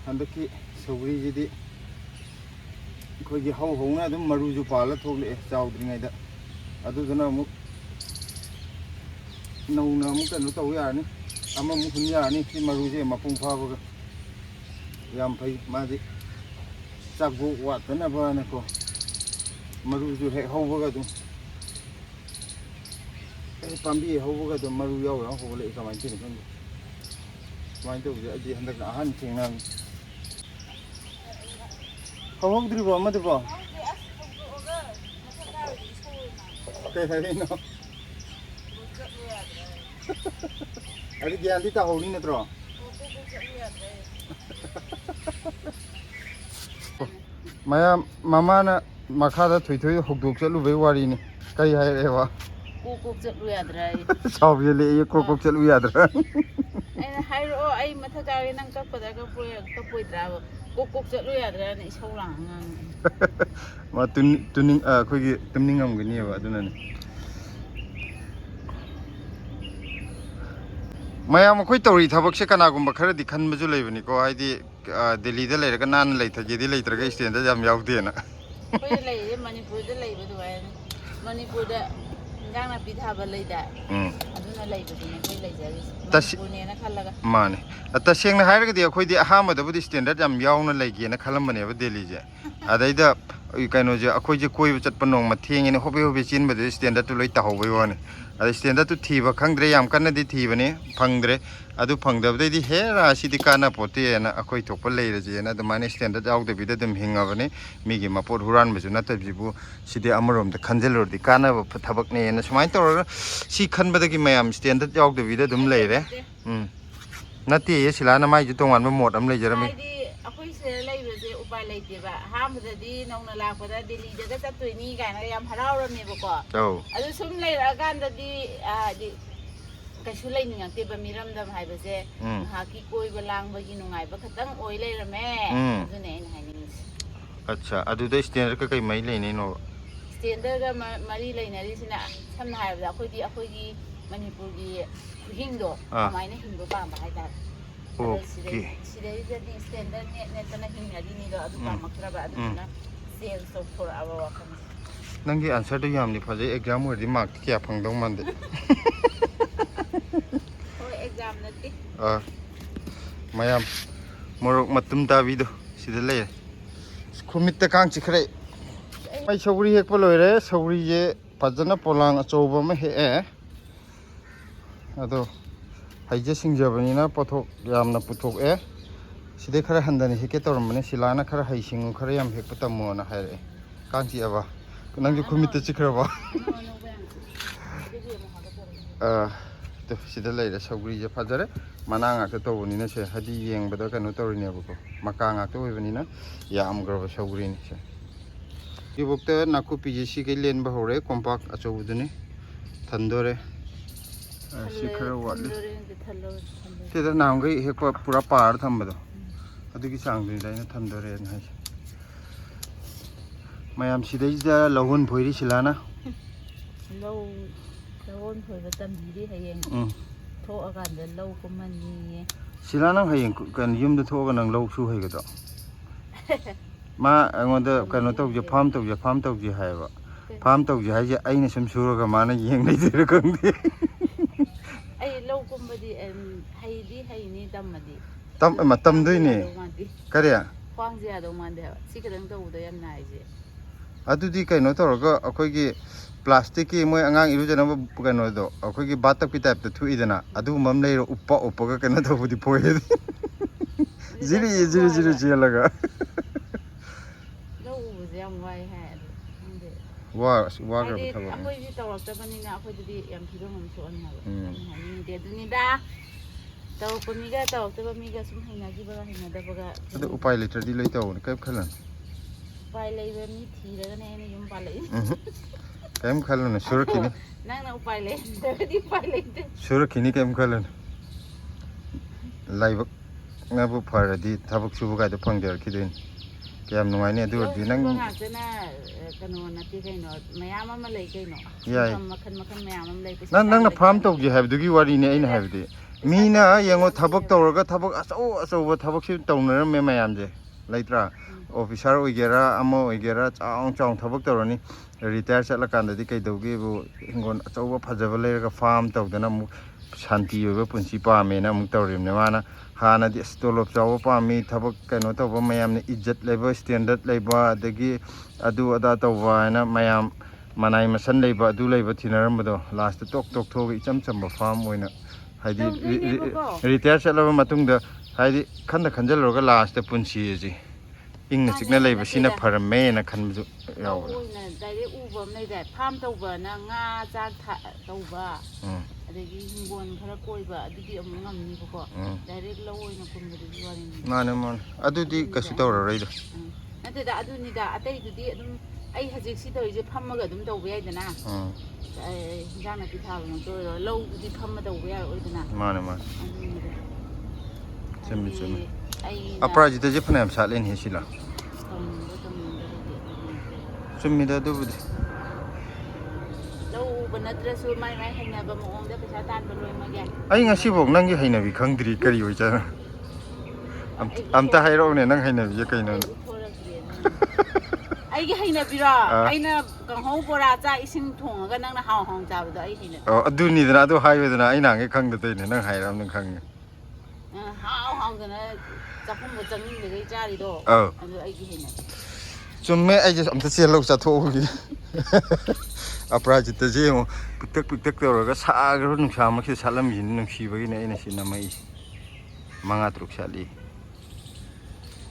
handaki sogri ji di khoi hau hau na dum maru ju pala thole chaudri ngai da adu jana mu nau na mu kan taw ya ni ama mu hun ya ni ki maru je mapung pha ba yam phai ma di chak bu wa tana ba na ko maru ju he hau ba ga dum e pambi hau ba ga dum maru yaw ra ho le ka mai tin kan mai to je di handak na han thing na hau dri ba ma de ba Kaya sabi no. Adi gyan di tahuli na tro. Maya mama na makada thui hukduk chalu bai wari ni. Kai hai rewa. Kuk chalu yadra. Sabi le kuk chalu yadra. Ai hai ro ai mathaka nang kappada kapoi drabo. Kuk chalu yadra ni saulang ngang. Ma tuning khoi tumning am gani ba aduna ni. Maya ma khoi tori thabak se kana gum khara di khan baju leibani ko haidi Delhi da leiraga nan leithage di leitraga stand da jam yaudde na. Khoi lei Manipur da leiba duai. Manipur da injang na pithaba leida. Aduna leiba ni khoi leijari. Manipur ne na khallaga. Mane. Ata sengna hairaga di khoi di ahama da budi standard jam yauna leige na khalambane ba Delhi je. Adaida kaino je akhoi je koi chatpa nong ma thengine hobe chin ba de standard tu loi ta hobai wani. Ada standard tu thiba khangdre yam kanna di thibane phangdre adu phangdabdai di hera sidi kana pote na akhoi thokpa leiraje na damane standard yaudde bida dum hingabane migi mapot huran beju na tabibu sidi amarom da khanjelor di kana ba thabak ne na sumai tor si khanbadagi mayam standard yaudde bida dum leire nati ye silana mai ju tongan ba mod am leijarami akhoi se leibaje upai leite ba hamdadi nongna lakpada Delhi daga chattoini gaina yam haraurame bako adu sum leira gandadi kaisu leningatte ba miramdam haibase haki koiba langbagi nungai ba khatang oi leirame adune aina hainingse acha adu da standard ka kai mai leine no standard ga mari leinari sina samna haibda akhoi gi Manipur gi hingdo amaina hingdo ba ba haidar okay sidai jadi standard ne tana hingadi ni do adu ba makraba aduna sel so for aba wakan nangi answer do yamni phajai exam odi mark kya phangdong mande exam nati mayam morok matum ta video sida lay khumit ta kang chikhre mai sogri hek paloire sogri je pajana polang achoba ma he ado haije singjabani na pothok yamna puthok side khara handani heke tormane silana khara haisingu khara yam hek patamo na haire kangchi aba nangju khumit ta chikhra ba to sida leira sogri je phajare mana nga ta tawni na se hadi yeng bada kanu tawri ne buko maka nga to webani na yam graba sogri ni se ibukta nakupi je si ke len ba hore kompak achobuduni thandore शिखर वाले तेरा नाम गई है पूरा पहाड़ थम बदो अदुगी सांग दिन दाइना थमदोरे न हाय मयाम सिदै जा लहुन भोइरी सिलाना लहुन भोइबा तमबिरी हयें थो अगान द लौ कुमनी सिलाना हयें कन युम द थोगा नंग लौ सु हयगदो मा अंगोंद कनो तौजे फार्म तौजे हायबा फार्म तौजे हायजे आइना सम सुरगा माना येंग लेदे रखंदे हाईनी दमदी तम मतम दुइने करिया ख्वांजे आदो मानदे सिकदंग तौदो याम नाइजे अदुदी कइनो तोरगा अखोइगी प्लास्टिक की मोय अंगांग इरुजना कइनो दो अखोइगी बातक की टाइप त थुइदना अदु मम लेरो उपगा कइनो तबुदी पोए जिरी जिलगा लो उबजे याम वाई है वा गर थबो अखोइ जी तवरतबनिना अखोइदि याम थिबो हमसो अनहाबो हानि दे दुनिदा तौपमिगा तौतबमिगा सुम हैनागिबगा हैनादबगा अदु उपाय लेटरदि लइ तौ कैब खलन उपाय लइबे नि थिरगने एने युम पालै कैम खलन सुरखिनि नांना उपाय ले दबदि उपाय लेते सुरखिनि cam खलन लाइबक ngabo faradi thabak subu ga da phangder khidin kyam nuaine adu di nang ngakna kano nati kaino mayam ama lei kaino makhan mayam am lei nang na farm tawji habdugi wari ne aina habdi mina yango thabak tawraga thabak aso thabak si tawnar me mayam je laitra officer oigera amo oigera chaung thabak tawrani retire chatla kanda di kai dawgi bu hingon aso phajaba leiraga farm tawdana mu shanti yoba punsi pa me na mu tawrim ne mana hana di stolop chawo pami thabak kaino tawba mayam ne izzat leba standard leba adagi adu ada tawba na mayam manai masan leba adu leba thinaramdo last tok thog icham chamba farm oina haidi retire chatla matungda haidi khanda khanjalorga last punsi ji ꯏꯪꯅ ꯆꯤꯛꯅ ꯂꯩꯕꯁꯤꯅ ꯐꯔꯝꯃꯦꯅ ꯈꯟꯕꯁꯨ ꯌꯥꯎꯋꯦ ꯑꯣꯏꯅ ꯗꯥꯏꯔꯦꯛ ꯎꯕ ꯑꯃ ꯂꯩꯗꯥꯏ ꯐꯥꯝ ꯇꯧꯕꯅ ꯉꯥ ꯆꯥꯛ ꯇꯧꯕ ꯑꯗꯒꯤ ꯍꯤꯡꯒꯣꯜ ꯈꯔ ꯀꯣꯏꯕ ꯑꯗꯨꯗꯤ ꯑꯃꯨꯛ ꯉꯝꯅꯤꯕꯀꯣ ꯗꯥꯏꯔꯦꯛ ꯂꯧ ꯑꯣꯏꯅ ꯀꯨꯝꯕꯗꯨꯒꯤ ꯋꯥꯔꯤꯅꯤ ꯃꯥꯅꯦ ꯃꯥꯅꯦ ꯑꯗꯨꯗꯤ ꯀꯩꯁꯨ ꯇꯧꯔꯔꯣꯏꯗ ꯅꯠꯇꯦꯗ ꯑꯗꯨꯅꯤꯗ ꯑꯇꯩꯗꯨꯗꯤ ꯑꯗꯨꯝ ꯑꯩ ꯍꯧꯖꯤꯛ ꯁꯤ ꯇꯧꯔꯤꯁꯦ ꯐꯝꯃꯒ ꯑꯗꯨꯝ ꯇꯧꯕ ꯌꯥꯏꯗꯅ ꯍꯤꯟꯖꯥꯡ ꯅꯥꯄꯤ ꯊꯥꯕꯃꯛꯇ ꯑꯣꯏꯔꯣ ꯂꯧꯗꯨꯗꯤ ꯐꯝꯃ ꯇꯧꯕ ꯌꯥꯔꯣꯏꯗꯅ ꯃꯥꯅꯦ ꯃꯥꯅꯦ ꯑꯗꯨꯅꯤꯗ ꯆꯨꯝꯃꯤ ꯆꯨꯝꯃꯤ ꯑꯩꯅ ꯑꯄꯔꯥꯖꯤꯇꯁꯦ ꯐꯅꯌꯥꯝ ꯁꯥꯠꯂꯦꯅꯦ ꯁꯤꯂꯥ ꯇꯧꯅꯤꯡꯕ ꯇꯧꯅꯤꯡꯗꯕꯒꯤ ꯆꯨꯝꯃꯤꯗ ꯑꯗꯨꯕꯨꯗꯤ ꯂꯧ ꯎꯕ ꯅꯠꯇ꯭ꯔꯁꯨ ꯃꯥꯏ ꯃꯥꯏ ꯍꯩꯅꯕ ꯃꯑꯣꯡꯗ ꯄꯩꯁꯥ ꯇꯥꯟꯕ ꯂꯣꯏꯅꯃꯛ ꯌꯥꯏ ꯑꯩ ꯉꯁꯤꯐꯥꯎ ꯅꯪꯒꯤ ꯍꯩꯅꯕꯤ ꯈꯪꯗ꯭ꯔꯤ ꯀꯔꯤ ꯑꯣꯏꯖꯥꯠꯅꯣ ꯑꯝꯇ ꯍꯥꯏꯔꯛꯎꯅꯦ ꯅꯪ ꯍꯩꯅꯕꯤꯁꯦ ꯀꯩꯅꯣ ꯑꯩꯒꯤ ꯍꯩꯅꯕꯤꯔꯣ ꯑꯩꯅ ꯀꯥꯡꯍꯧ ꯕꯣꯔꯥ ꯆꯥꯛ ꯏꯁꯤꯡ ꯊꯣꯡꯉꯒ ꯅꯪꯅ ꯍꯥꯎ ꯍꯥꯎ ꯆꯥꯕꯗꯣ ꯑꯩ ꯍꯩꯅꯕꯤ ꯑꯗꯨꯅꯤꯗꯅ ꯑꯗꯨ ꯍꯥꯏꯕꯗꯅ ꯑꯩ ꯅꯍꯥꯟꯒꯩ ꯈꯪꯗꯗꯣꯏꯅꯦ ꯅꯪ ꯍꯥꯏꯔꯛꯑꯕꯅꯤꯅ ꯈꯪꯉꯦ ꯍꯥꯎ ꯍꯥꯎꯗꯅ ꯆꯥꯛꯈꯨꯝꯒ ꯆꯪꯅꯤꯡꯗꯒꯩ ꯆꯥꯔꯤꯗꯣ ꯑꯗꯨ ꯑꯩꯒꯤ ꯍꯩꯅꯕꯤ ꯆꯨꯝꯃꯦ ꯑꯩꯁꯦ ꯑꯝꯇ ꯆꯦꯜꯂꯧ ꯆꯥꯊꯣꯛꯎꯈꯤ ꯑꯄꯔꯥꯖꯤꯇꯁꯦ ꯌꯦꯡꯉꯣ ꯄꯤꯛꯇꯛ ꯄꯤꯛꯇꯛ ꯇꯧꯔꯒ ꯁꯥꯈ꯭ꯔꯕ ꯅꯨꯡꯁꯥꯃꯛꯁꯤꯗ ꯁꯥꯠꯂꯝꯃꯤꯁꯤꯅꯤ ꯅꯨꯡꯁꯤꯕꯒꯤꯅꯦ ꯑꯩꯅ ꯁꯤ ꯅꯝꯃꯛꯏꯁꯦ 5-6 ꯁꯥꯠꯂꯤ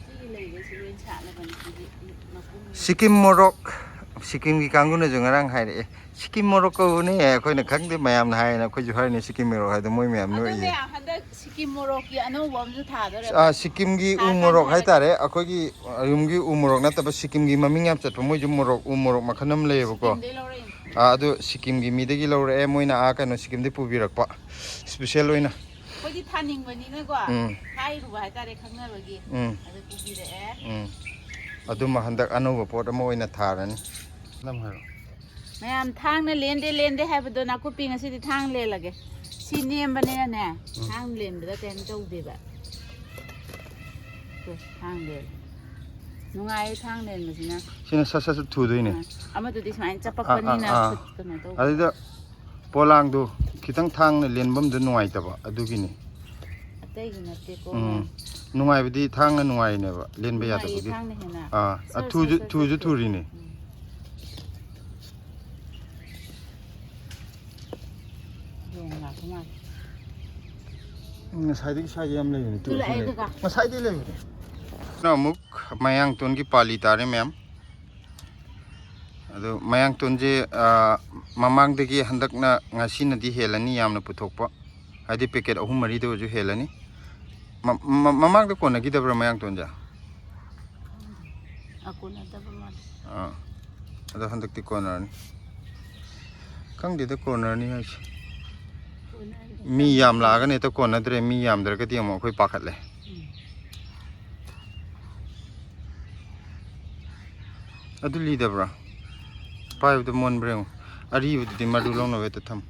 ꯁꯤꯒꯤ ꯂꯩꯈꯩꯁꯤ ꯂꯣꯏ ꯁꯥꯠꯂꯕꯅꯤ ꯁꯤꯗꯤ ꯁꯤꯀꯤꯝ ꯃꯣꯔꯣꯛ ꯁꯤꯀꯤꯝꯒꯤ ꯀꯥꯡꯕꯨꯅꯁꯨ ꯉꯔꯥꯡ ꯍꯥꯏꯔꯛꯑꯦ ꯁꯤꯀꯤꯝ ꯃꯣꯔꯣꯛ ꯀꯧꯕꯅꯦ ꯑꯩꯈꯣꯏꯅ ꯈꯪꯗꯦ ꯃꯌꯥꯝꯅ ꯍꯥꯏꯌꯦꯅ ꯑꯩꯈꯣꯏꯁꯨ ꯍꯥꯏꯔꯤꯅꯦ ꯁꯤꯀꯤꯝ ꯃꯣꯔꯣꯛ ꯍꯥꯏꯗꯣ ꯃꯣꯏ ꯃꯌꯥꯝ ꯅꯣꯛꯏꯌꯦ ꯑꯗꯨꯅꯦ ꯍꯟꯗꯛ ꯁꯤꯀꯤꯝ ꯃꯣꯔꯣꯛꯀꯤ ꯑꯅꯧꯕ ꯑꯃꯁꯨ ꯊꯥꯗꯣꯔꯦ ꯁꯤꯀꯤꯝꯒꯤ ꯎ ꯃꯣꯔꯣꯛ ꯍꯥꯏꯇꯥꯔꯦ ꯑꯩꯈꯣꯏꯒꯤ ꯌꯨꯝꯒꯤ ꯎ ꯃꯣꯔꯣꯛ ꯅꯠꯇꯕ ꯁꯤꯀꯤꯝꯒꯤ ꯃꯃꯤꯡ ꯌꯥꯝ ꯆꯠꯄ ꯃꯣꯏꯁꯨ ꯃꯣꯔꯣꯛ ꯎ ꯃꯣꯔꯣꯛ ꯃꯈꯜ ꯑꯃ ꯂꯩꯌꯦꯕꯀꯣ ꯑꯗꯨ ꯁꯤꯀꯤꯝꯒꯤ ꯃꯤꯗꯒꯤ ꯂꯧꯔꯛꯑꯦ ꯃꯣꯏꯅ ꯀꯩꯅꯣ ꯁꯤꯀꯤꯝꯗꯒꯤ ꯄꯨꯕꯤꯔꯛꯄ ꯏꯁꯄꯤꯁꯦꯜ ꯑꯣꯏꯅ ꯑꯩꯈꯣꯏꯗꯤ ꯊꯥꯅꯤꯡꯕꯅꯤꯅꯀꯣ ꯍꯥꯏꯔꯨꯕ ꯍꯥꯏꯇꯥꯔꯦ ꯈꯪꯅꯕꯒꯤ ꯑꯗꯨ ꯄꯨꯕꯤꯔꯛꯑꯦ ꯑꯗꯨꯃ ꯍꯟꯗꯛ ꯑꯅꯧꯕ ꯄꯣꯠ ꯑꯃ ꯑꯣꯏꯅ ꯊꯥꯔꯅꯤ ꯃꯌꯥꯝ ꯊꯥꯡꯅ ꯂꯦꯟꯗꯦ ꯍꯥꯏꯕꯗꯣ ꯅꯥꯀꯨꯞꯄꯤ ꯉꯁꯤꯗꯤ ꯊꯥꯡ ꯂꯦꯜꯂꯒꯦ ꯁꯤ ꯅꯦꯝꯕꯅꯤꯅꯅꯦ ꯊꯥꯡ ꯂꯦꯟꯕꯗ ꯀꯩꯝ ꯇꯧꯗꯦꯕ ꯊꯥꯡ ꯂꯦꯜꯂꯦ ꯅꯨꯡꯉꯥꯏꯌꯦ ꯊꯥꯡ ꯂꯦꯟꯕꯁꯤꯅ ꯁꯤꯅ ꯁꯠ ꯁꯠ ꯊꯨꯗꯣꯏꯅꯦ ꯑꯃꯗꯨꯗꯤ ꯁꯨꯃꯥꯏꯅ ꯆꯄꯛꯄꯅꯤꯅ ꯈꯨꯠ ꯀꯩꯅꯣ ꯇꯧꯕ ꯑꯗꯨꯗ ꯄꯣꯂꯥꯡꯗꯣ ꯈꯤꯇꯪ ꯊꯥꯡꯅ ꯂꯦꯟꯐꯝꯗ ꯅꯨꯡꯉꯥꯏꯇꯕ ꯑꯗꯨꯒꯤꯅꯤ ꯑꯇꯩꯒꯤ ꯅꯠꯇꯦꯀꯣ ꯅꯨꯡꯉꯥꯏꯕꯗꯤ ꯊꯥꯡꯅ ꯅꯨꯡꯉꯥꯏꯅꯦꯕ ꯂꯦꯟꯕ ꯌꯥꯗꯕꯒꯤ ꯊꯨꯁꯨ ꯊꯨꯔꯤꯅꯦ ꯉꯁꯥꯏꯗꯒꯤ ꯁ꯭ꯋꯥꯏꯗ ꯌꯥꯝ ꯂꯩꯕꯅꯤ ꯉꯁꯥꯏꯗꯒꯤ ꯂꯩꯕꯅꯤ ꯑꯃꯨꯛ ꯃꯌꯥꯡꯇꯣꯟꯒꯤ ꯄꯥꯂꯤ ꯇꯥꯔꯦ ꯃꯌꯥꯝ ꯑꯗꯨ ꯃꯌꯥꯡꯇꯣꯟꯁꯦ ꯃꯃꯥꯡꯗꯒꯤ ꯍꯟꯗꯛꯅ ꯉꯁꯤꯅꯗꯤ ꯍꯦꯜꯂꯅꯤ ꯌꯥꯝꯅ ꯄꯨꯊꯣꯛꯄ ꯍꯥꯏꯗꯤ ꯄꯦꯀꯦꯠ 3-4ꯗ ꯑꯣꯏꯔꯁꯨ ꯍꯦꯜꯂꯅꯤ ꯃꯃꯥꯡꯗ ꯀꯣꯟꯅꯈꯤꯗꯕ꯭ꯔꯥ ꯃꯌꯥꯡꯇꯣꯟꯁꯦ ꯑꯗꯣ ꯍꯟꯗꯛꯇꯤ ꯀꯣꯟꯅꯔꯅꯤ ꯈꯪꯗꯦꯗ ꯀꯣꯟꯅꯔꯅꯤ ꯍꯥꯏꯁꯦ ꯃꯤ ꯌꯥꯝ ꯂꯥꯛꯑꯒꯅ ꯍꯦꯛꯇ ꯀꯣꯟꯅꯗ꯭ꯔꯦ ꯃꯤ ꯌꯥꯝꯗ꯭ꯔꯒꯗꯤ ꯑꯃꯨꯛ ꯑꯩꯈꯣই ꯄꯥꯈꯠꯂꯦ ꯑꯗꯨ ꯂꯤꯗꯕ꯭ꯔꯥ ꯄꯥꯏꯕꯗ ꯃꯣꯟꯕ꯭ꯔꯥ ꯌꯦꯡꯉꯣ ꯑꯔꯤꯕꯗꯨꯗꯤ ꯃꯔꯨ ꯂꯧꯅꯕ ꯍꯦꯛꯇ ꯊꯝꯃꯨ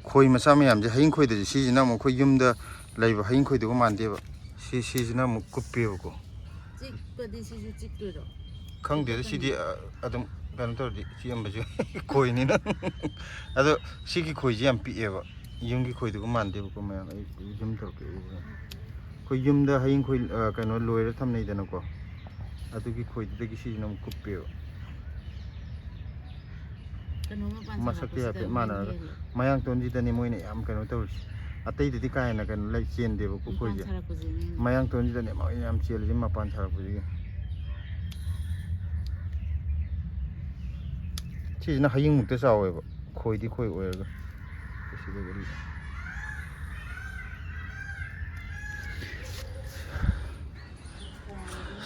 ꯈꯣꯏ ꯃꯆꯥ ꯃꯌꯥꯝꯁꯦ ꯍꯌꯤꯡ ꯈꯣꯏꯗꯁꯦ ꯁꯤꯁꯤꯅ ꯑꯃꯨꯛ ꯑꯩꯈꯣꯏ ꯌꯨꯝꯗ ꯂꯩꯕ ꯍꯌꯤꯡ ꯈꯣꯏꯗꯨꯒ ꯃꯥꯟꯗꯦꯕ ꯁꯤꯁꯤꯅ ꯑꯃꯨꯛ ꯀꯨꯞꯄꯦꯕꯀꯣ ꯆꯤꯛꯄꯗꯤ ꯁꯤꯁꯨ ꯆꯤꯛꯇꯣꯏꯔꯣ ꯈꯪꯗꯦꯗ ꯁꯤꯗꯤ ꯑꯗꯨꯝ ꯀꯩꯅꯣ ꯇꯧꯔꯗꯤ ꯆꯤꯛꯑꯝꯕꯁꯨ ꯈꯣꯏꯅꯤꯅ ꯑꯗꯣ ꯁꯤꯒꯤ ꯈꯣꯏꯁꯦ ꯌꯥꯝ ꯄꯤꯛꯑꯦꯕ ꯌꯨꯝꯒꯤ ꯈꯣꯏꯗꯨꯒ ꯃꯥꯟꯗꯦꯕꯀꯣ ꯃꯌꯥꯝ ꯑꯩ ꯖꯨꯝ ꯇꯧꯔꯛꯀꯦ ꯎꯕ꯭ꯔꯥ ꯑꯩꯈꯣꯏ ꯌꯨꯝꯗ ꯍꯌꯤꯡ ꯈꯣꯏ ꯀꯩꯅꯣ ꯂꯣꯏꯔ ꯊꯝꯅꯩꯗꯅꯀꯣ ꯑꯗꯨꯒꯤ ꯈꯣꯏꯗꯨꯗꯒꯤ ꯁꯤꯁꯤꯅ ꯑꯃꯨꯛ ꯀꯨꯞꯄꯦꯕ ꯃꯁꯛꯇꯤ ꯍꯥꯏꯐꯦꯠ ꯃꯥꯟꯅꯔꯒ ꯃꯌꯥꯡꯇꯣꯟꯁꯤꯗꯅꯤ ꯃꯣꯏꯅ ꯌꯥꯝ ꯀꯩꯅꯣ ꯇꯧꯔꯤꯁꯤ ꯑꯇꯩꯗꯗꯤ ꯀꯥ ꯍꯦꯟꯅ ꯀꯩꯅꯣ ꯂꯩ ꯆꯦꯟꯗꯦꯕꯀꯣ ꯈꯣꯏꯁꯦ ꯃꯌꯥꯡꯇꯣꯟꯁꯤꯗꯅꯦ ꯃꯣꯏꯅ ꯌꯥꯝ ꯆꯦꯜꯂꯤꯁꯦ ꯃꯄꯥꯟ ꯁꯥꯔꯛꯄꯁꯤꯒꯤ ꯁꯤꯁꯤꯅ ꯍꯌꯤꯡꯃꯨꯛꯇ ꯆꯥꯎꯋꯦꯕ ꯈꯣꯏꯗꯤ ꯈꯣꯏ ꯑꯣꯏꯔꯒ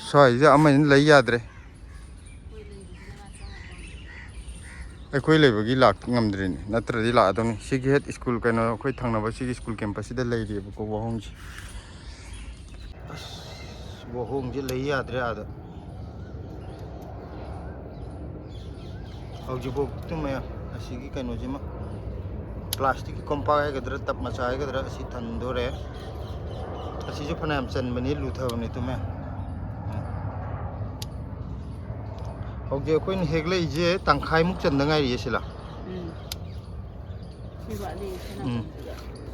ꯁ꯭ꯋꯥꯏꯁꯤꯗ ꯑꯃꯅ ꯂꯩ ꯌꯥꯗ꯭ꯔꯦ ꯑꯩꯈꯣꯏ ꯂꯩꯕꯒꯤ ꯂꯥꯛꯄ ꯉꯝꯗ꯭ꯔꯤꯅꯤ ꯅꯠꯇ꯭ꯔꯗꯤ ꯂꯥꯛꯑꯗꯧꯅꯤ ꯁꯤꯒꯤ ꯍꯦꯠ ꯁ꯭ꯀꯨꯜ ꯀꯩꯅꯣ ꯑꯩꯈꯣꯏ ꯊꯪꯅꯕ ꯁꯤꯒꯤ ꯁ꯭ꯀꯨꯜ ꯀꯦꯝꯄꯁꯁꯤꯗ ꯂꯩꯔꯤꯑꯕꯀꯣ ꯋꯥꯍꯣꯡꯁꯦ ꯋꯥꯍꯣꯡꯁꯦ ꯂꯩ ꯌꯥꯗ꯭ꯔꯦ ꯑꯥꯗ ꯍꯧꯖꯤꯛꯐꯥꯎꯗ ꯃꯌꯥꯝ ꯑꯁꯤꯒꯤ ꯀꯩꯅꯣꯁꯤꯃ ꯄ꯭ꯂꯥꯁꯇꯤꯛꯀꯤ ꯀꯣꯝꯄꯥꯛ ꯍꯥꯏꯒꯗ꯭ꯔꯥ ꯇꯞ ꯃꯆꯥ ꯍꯥꯏꯒꯗ꯭ꯔꯥ ꯑꯁꯤ ꯊꯟꯗꯣꯔꯦ ꯑꯁꯤꯁꯨ ꯐꯅꯌꯥꯝ ꯆꯟꯕꯅꯤ ꯂꯨꯊꯕꯅꯤ ꯇꯨꯃꯦ ꯍꯧꯖꯤꯛ ꯑꯩꯈꯣꯏꯅ ꯍꯦꯛꯂꯛꯏꯁꯦ ꯇꯪꯈꯥꯏꯃꯨꯛ ꯆꯟꯗ ꯉꯥꯏꯔꯤꯌꯦ ꯁꯤꯂꯥ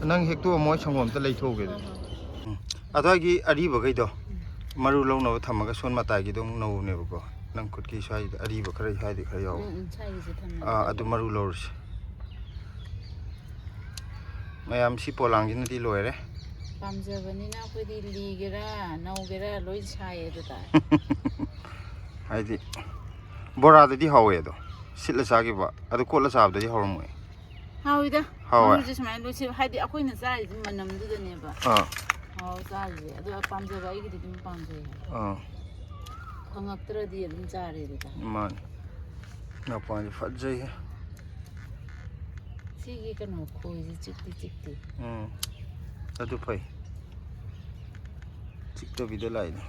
ꯅꯪ ꯍꯦꯛꯇꯣꯛꯑꯝꯃꯣ ꯁꯪꯒꯣꯝ ꯑꯝꯇ ꯂꯩꯊꯣꯛꯎꯒꯦ ꯑꯗꯨꯋꯥꯏꯒꯤ ꯑꯔꯤꯕꯈꯩꯗꯣ ꯃꯔꯨ ꯂꯧꯅꯕ ꯊꯝꯃꯒ ꯁꯣꯟ ꯃꯇꯥꯏꯒꯤꯗꯣ ꯑꯃꯨꯛ ꯅꯧꯅꯦꯕꯀꯣ ꯅꯪ ꯈꯨꯠꯀꯤ ꯁ꯭ꯋꯥꯏꯗ ꯑꯔꯤꯕ ꯈꯔ ꯁ꯭ꯋꯥꯏꯗꯤ ꯈꯔ ꯌꯥꯎꯋꯦ ꯑꯗꯨ ꯃꯔꯨ ꯂꯧꯔꯁꯤ ꯃꯌꯥꯝ ꯁꯤ ꯄꯣꯂꯥꯡꯁꯤꯅꯗꯤ ꯂꯣꯏꯔꯦ ꯄꯥꯝꯖꯕꯅꯤꯅ ꯑꯩꯈꯣꯏꯗꯤ ꯂꯤꯒꯦꯔꯥ ꯅꯧꯒꯦꯔꯥ ꯂꯣꯏ ꯁꯥꯏꯌꯦ ꯑꯗꯨ ꯇꯥꯏ ꯍꯥꯏꯗꯤ ꯕꯣꯔꯥꯗꯗꯤ ꯍꯥꯎꯋꯦ ꯑꯗꯣ ꯁꯤꯠꯂ ꯆꯥꯈꯤꯕ ꯑꯗꯣ ꯀꯣꯠꯂ ꯆꯥꯕꯗꯗꯤ ꯍꯧꯔꯝꯃꯣꯏ ꯍꯥꯎꯏꯗ ꯍꯥꯎꯋꯦ ꯃꯔꯨꯁꯦ ꯁꯨꯃꯥꯏꯅ ꯂꯣꯏꯁꯤꯕ ꯍꯥꯏꯗꯤ ꯑꯩꯈꯣꯏꯅ ꯆꯥꯔꯤꯁꯤ ꯃꯅꯝꯗꯨꯗꯅꯦꯕ ꯍꯥꯎ ꯆꯥꯔꯤꯁꯦ ꯑꯗꯣ ꯄꯥꯝꯖꯕ ꯑꯩꯒꯤꯗꯤ ꯑꯗꯨꯝ ꯄꯥꯝꯖꯩ ꯐꯪꯉꯛꯇ꯭ꯔꯗꯤ ꯑꯗꯨꯝ ꯆꯥꯔꯦ ꯑꯗꯨꯗ ꯃꯥꯅꯤ ꯃꯄꯥꯟꯁꯦ ꯐꯖꯩꯍꯦ ꯁꯤꯒꯤ ꯀꯩꯅꯣ ꯈꯣꯏꯁꯦ ꯆꯤꯛꯇꯤ ꯆꯤꯛꯇꯤ ꯑꯗꯨ ꯐꯩ ꯆꯤꯛꯇꯕꯤꯗ ꯂꯥꯛꯏꯅꯦ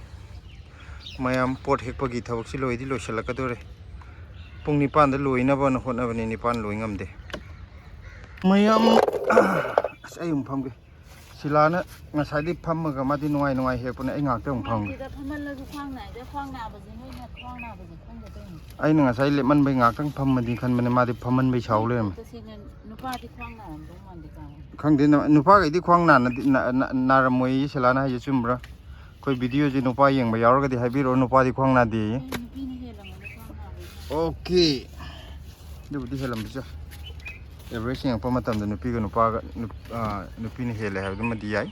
ꯃꯌꯥꯝ ꯄꯣꯠ ꯍꯦꯛꯄꯒꯤ ꯊꯕꯛꯁꯤ ꯂꯣꯏꯗꯤ ꯂꯣꯏꯁꯤꯜꯂꯛꯀꯗꯣꯔꯦ ꯄꯨꯡ 9ꯗ ꯂꯣꯏꯅꯕꯅ ꯍꯣꯠꯅꯕꯅꯤ 9 ꯂꯣꯏ ꯉꯝꯗꯦ ꯃꯌꯥꯝ ꯑꯁ ꯑꯩ ꯑꯃꯨꯛ ꯐꯝꯒꯦ ꯁꯤꯂꯥꯅ ꯉꯁꯥꯏꯗꯩ ꯐꯝꯃꯒ ꯃꯥꯗꯤ ꯅꯨꯡꯉꯥꯏ ꯍꯦꯛꯄꯅꯦ ꯑꯩ ꯉꯥꯛꯇ ꯑꯃꯨꯛ ꯐꯝꯒꯦ ꯐꯝꯃꯜꯂꯁꯨ ꯈ꯭ꯋꯥꯡ ꯅꯥꯏꯗ ꯈ꯭ꯋꯥꯡ ꯅꯥꯕꯁꯦ ꯅꯣꯏꯅ ꯈ꯭ꯋꯥꯡ ꯅꯥꯕꯁꯦ ꯈꯪꯗꯕꯩꯅꯤ ꯑꯩꯅ ꯉꯁꯥꯏ ꯂꯦꯞꯃꯟꯕꯩ ꯉꯥꯛꯇꯪ ꯐꯝꯃꯗꯤ ꯈꯟꯕꯅꯦ ꯃꯥꯗꯤ ꯐꯝꯃꯟꯕꯩ ꯁꯥꯎ ꯂꯩꯔꯝꯃꯦ ꯇꯁꯦꯡꯅ ꯅꯨꯄꯥꯗꯤ ꯈ꯭ꯋꯥꯡ ꯅꯥꯔꯝꯗꯧ ꯃꯥꯟꯗꯦ ꯈꯪꯗꯦ ꯅꯨꯄꯥꯈꯩꯗꯤ ꯈ꯭ꯋꯥꯡ ꯅꯥꯔꯝꯃꯣꯏꯌꯦ ꯁꯤꯂꯥꯅ ꯍꯥꯏꯁꯦ ꯆꯨꯝꯕ꯭ꯔꯥ ꯑꯩꯈꯣꯏ ꯚꯤꯗꯤꯑꯣꯁꯦ ꯅꯨꯄꯥ ꯌꯦꯡꯕ ꯌꯥꯎꯔꯒꯗꯤ ꯍꯥꯏꯕꯤꯔꯛꯑꯣ ꯅꯨꯄꯥꯗꯤ ꯈ꯭ꯋꯥꯡ ꯅꯥꯗꯦꯌꯦ ꯅꯨꯄꯤꯅ ꯍꯦꯜꯂꯝꯒꯅꯤ ꯈ꯭ꯋꯥꯡ ꯅꯥꯕꯩ ꯑꯣꯀꯦ ꯑꯗꯨꯕꯨꯗꯤ ꯍꯦꯜꯂꯝꯕꯁꯨ ꯌꯥꯏ ꯑꯦꯚꯔꯦꯖ ꯌꯦꯡꯉꯛꯄ ꯃꯇꯝꯗ ꯅꯨꯄꯤꯒ ꯅꯨꯄꯥꯒ ꯅꯨꯄꯤꯅ ꯍꯦꯜꯂꯦ ꯍꯥꯏꯕꯗꯨꯃꯗꯤ ꯌꯥꯏ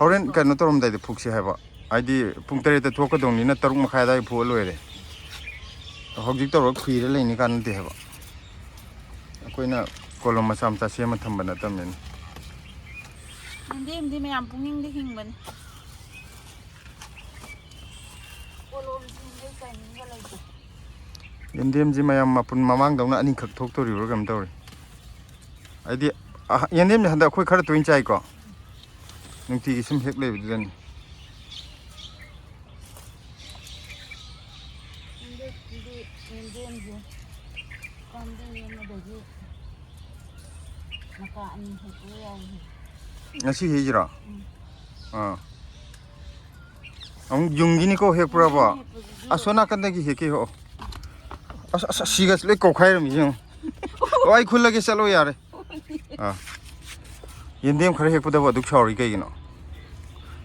ꯍꯣꯔꯦꯟ ꯀꯩꯅꯣ ꯇꯧꯔꯝꯗꯥꯏꯗ ꯐꯨꯛꯁꯤ ꯍꯥꯏꯕ ꯍꯥꯏꯗꯤ ꯄꯨꯡ 3ꯗ ꯊꯣꯛꯀꯗꯧꯅꯤꯅ 3:30 ꯑꯗꯥꯏ ꯐꯨꯛꯑ ꯂꯣꯏꯔꯦ ꯍꯧꯖꯤꯛ ꯇꯧꯔꯒ ꯈꯨꯏꯔ ꯂꯩꯅꯤ ꯀꯥꯟꯅꯗꯦ ꯍꯥꯏꯕ ꯑꯩꯈꯣꯏꯅ ꯀꯣꯂꯣꯝ ꯃꯆꯥ ꯃꯆꯥ ꯁꯦꯝꯃ ꯊꯝꯕ ꯅꯠꯇꯕꯅꯤꯅ ꯌꯦꯟꯗꯦꯝꯗꯤ ꯃꯌꯥꯝ ꯄꯨꯛꯅꯤꯡꯗ ꯍꯤꯡꯕꯅꯤ ꯀꯣꯂꯣꯝ ꯁꯦꯝꯕꯩ ꯇꯥꯏꯃꯤꯡꯒ ꯂꯩꯇꯦ ꯌꯦꯟꯗꯦꯝꯁꯤ ꯃꯌꯥꯝ ꯃꯄꯨꯟ ꯃꯃꯥꯡꯗꯧꯅ ꯑꯅꯤꯈꯛ ꯊꯣꯛꯇꯣꯔꯤꯕ꯭ꯔꯥ ꯀꯩꯅꯣ ꯇꯧꯔꯤ ꯍꯥꯏꯗꯤ ꯌꯦꯟꯗꯦꯝꯁꯦ ꯍꯟꯗꯛ ꯑꯩꯈꯣꯏ ꯈꯔ ꯇꯣꯏꯅ ꯆꯥꯏꯀꯣ ꯅꯨꯡꯇꯤꯒꯤ ꯁꯨꯝ ꯍꯦꯛ ꯂꯩꯕꯗꯨꯗꯅꯤ ꯍꯟꯗꯛꯇꯤ ꯌꯦꯟꯗꯦꯝꯁꯦ ꯄꯥꯝꯕꯤ ꯑꯃꯗꯒꯤ ꯃꯀꯥ 2 ꯍꯦꯛꯄꯒ ꯌꯥꯎꯏ ꯉꯁꯤ ꯍꯦꯛꯏꯔꯣ ꯑꯃꯨꯛ ꯌꯨꯡꯒꯤꯅꯤꯀꯣ ꯍꯦꯛꯄ꯭ꯔꯕꯣ ꯑꯁꯣꯝ ꯅꯥꯀꯟꯗꯒꯤ ꯍꯦꯛꯀꯦ ꯍꯦꯛꯑꯣ ꯑꯁ ꯁꯤꯒꯁꯤ ꯂꯣꯏ ꯀꯧꯈꯥꯏꯔꯝꯃꯤꯁꯦ ꯌꯦꯡꯉꯣ ꯑꯣ ꯑꯩ ꯈꯨꯜꯂꯒꯦ ꯆꯠꯂꯣ ꯌꯥꯔꯦ ꯌꯦꯟꯗꯦꯝ ꯈꯔ ꯍꯦꯛꯄꯗꯕꯨ ꯑꯗꯨꯛ ꯁꯥꯎꯔꯤ ꯀꯩꯒꯤꯅꯣ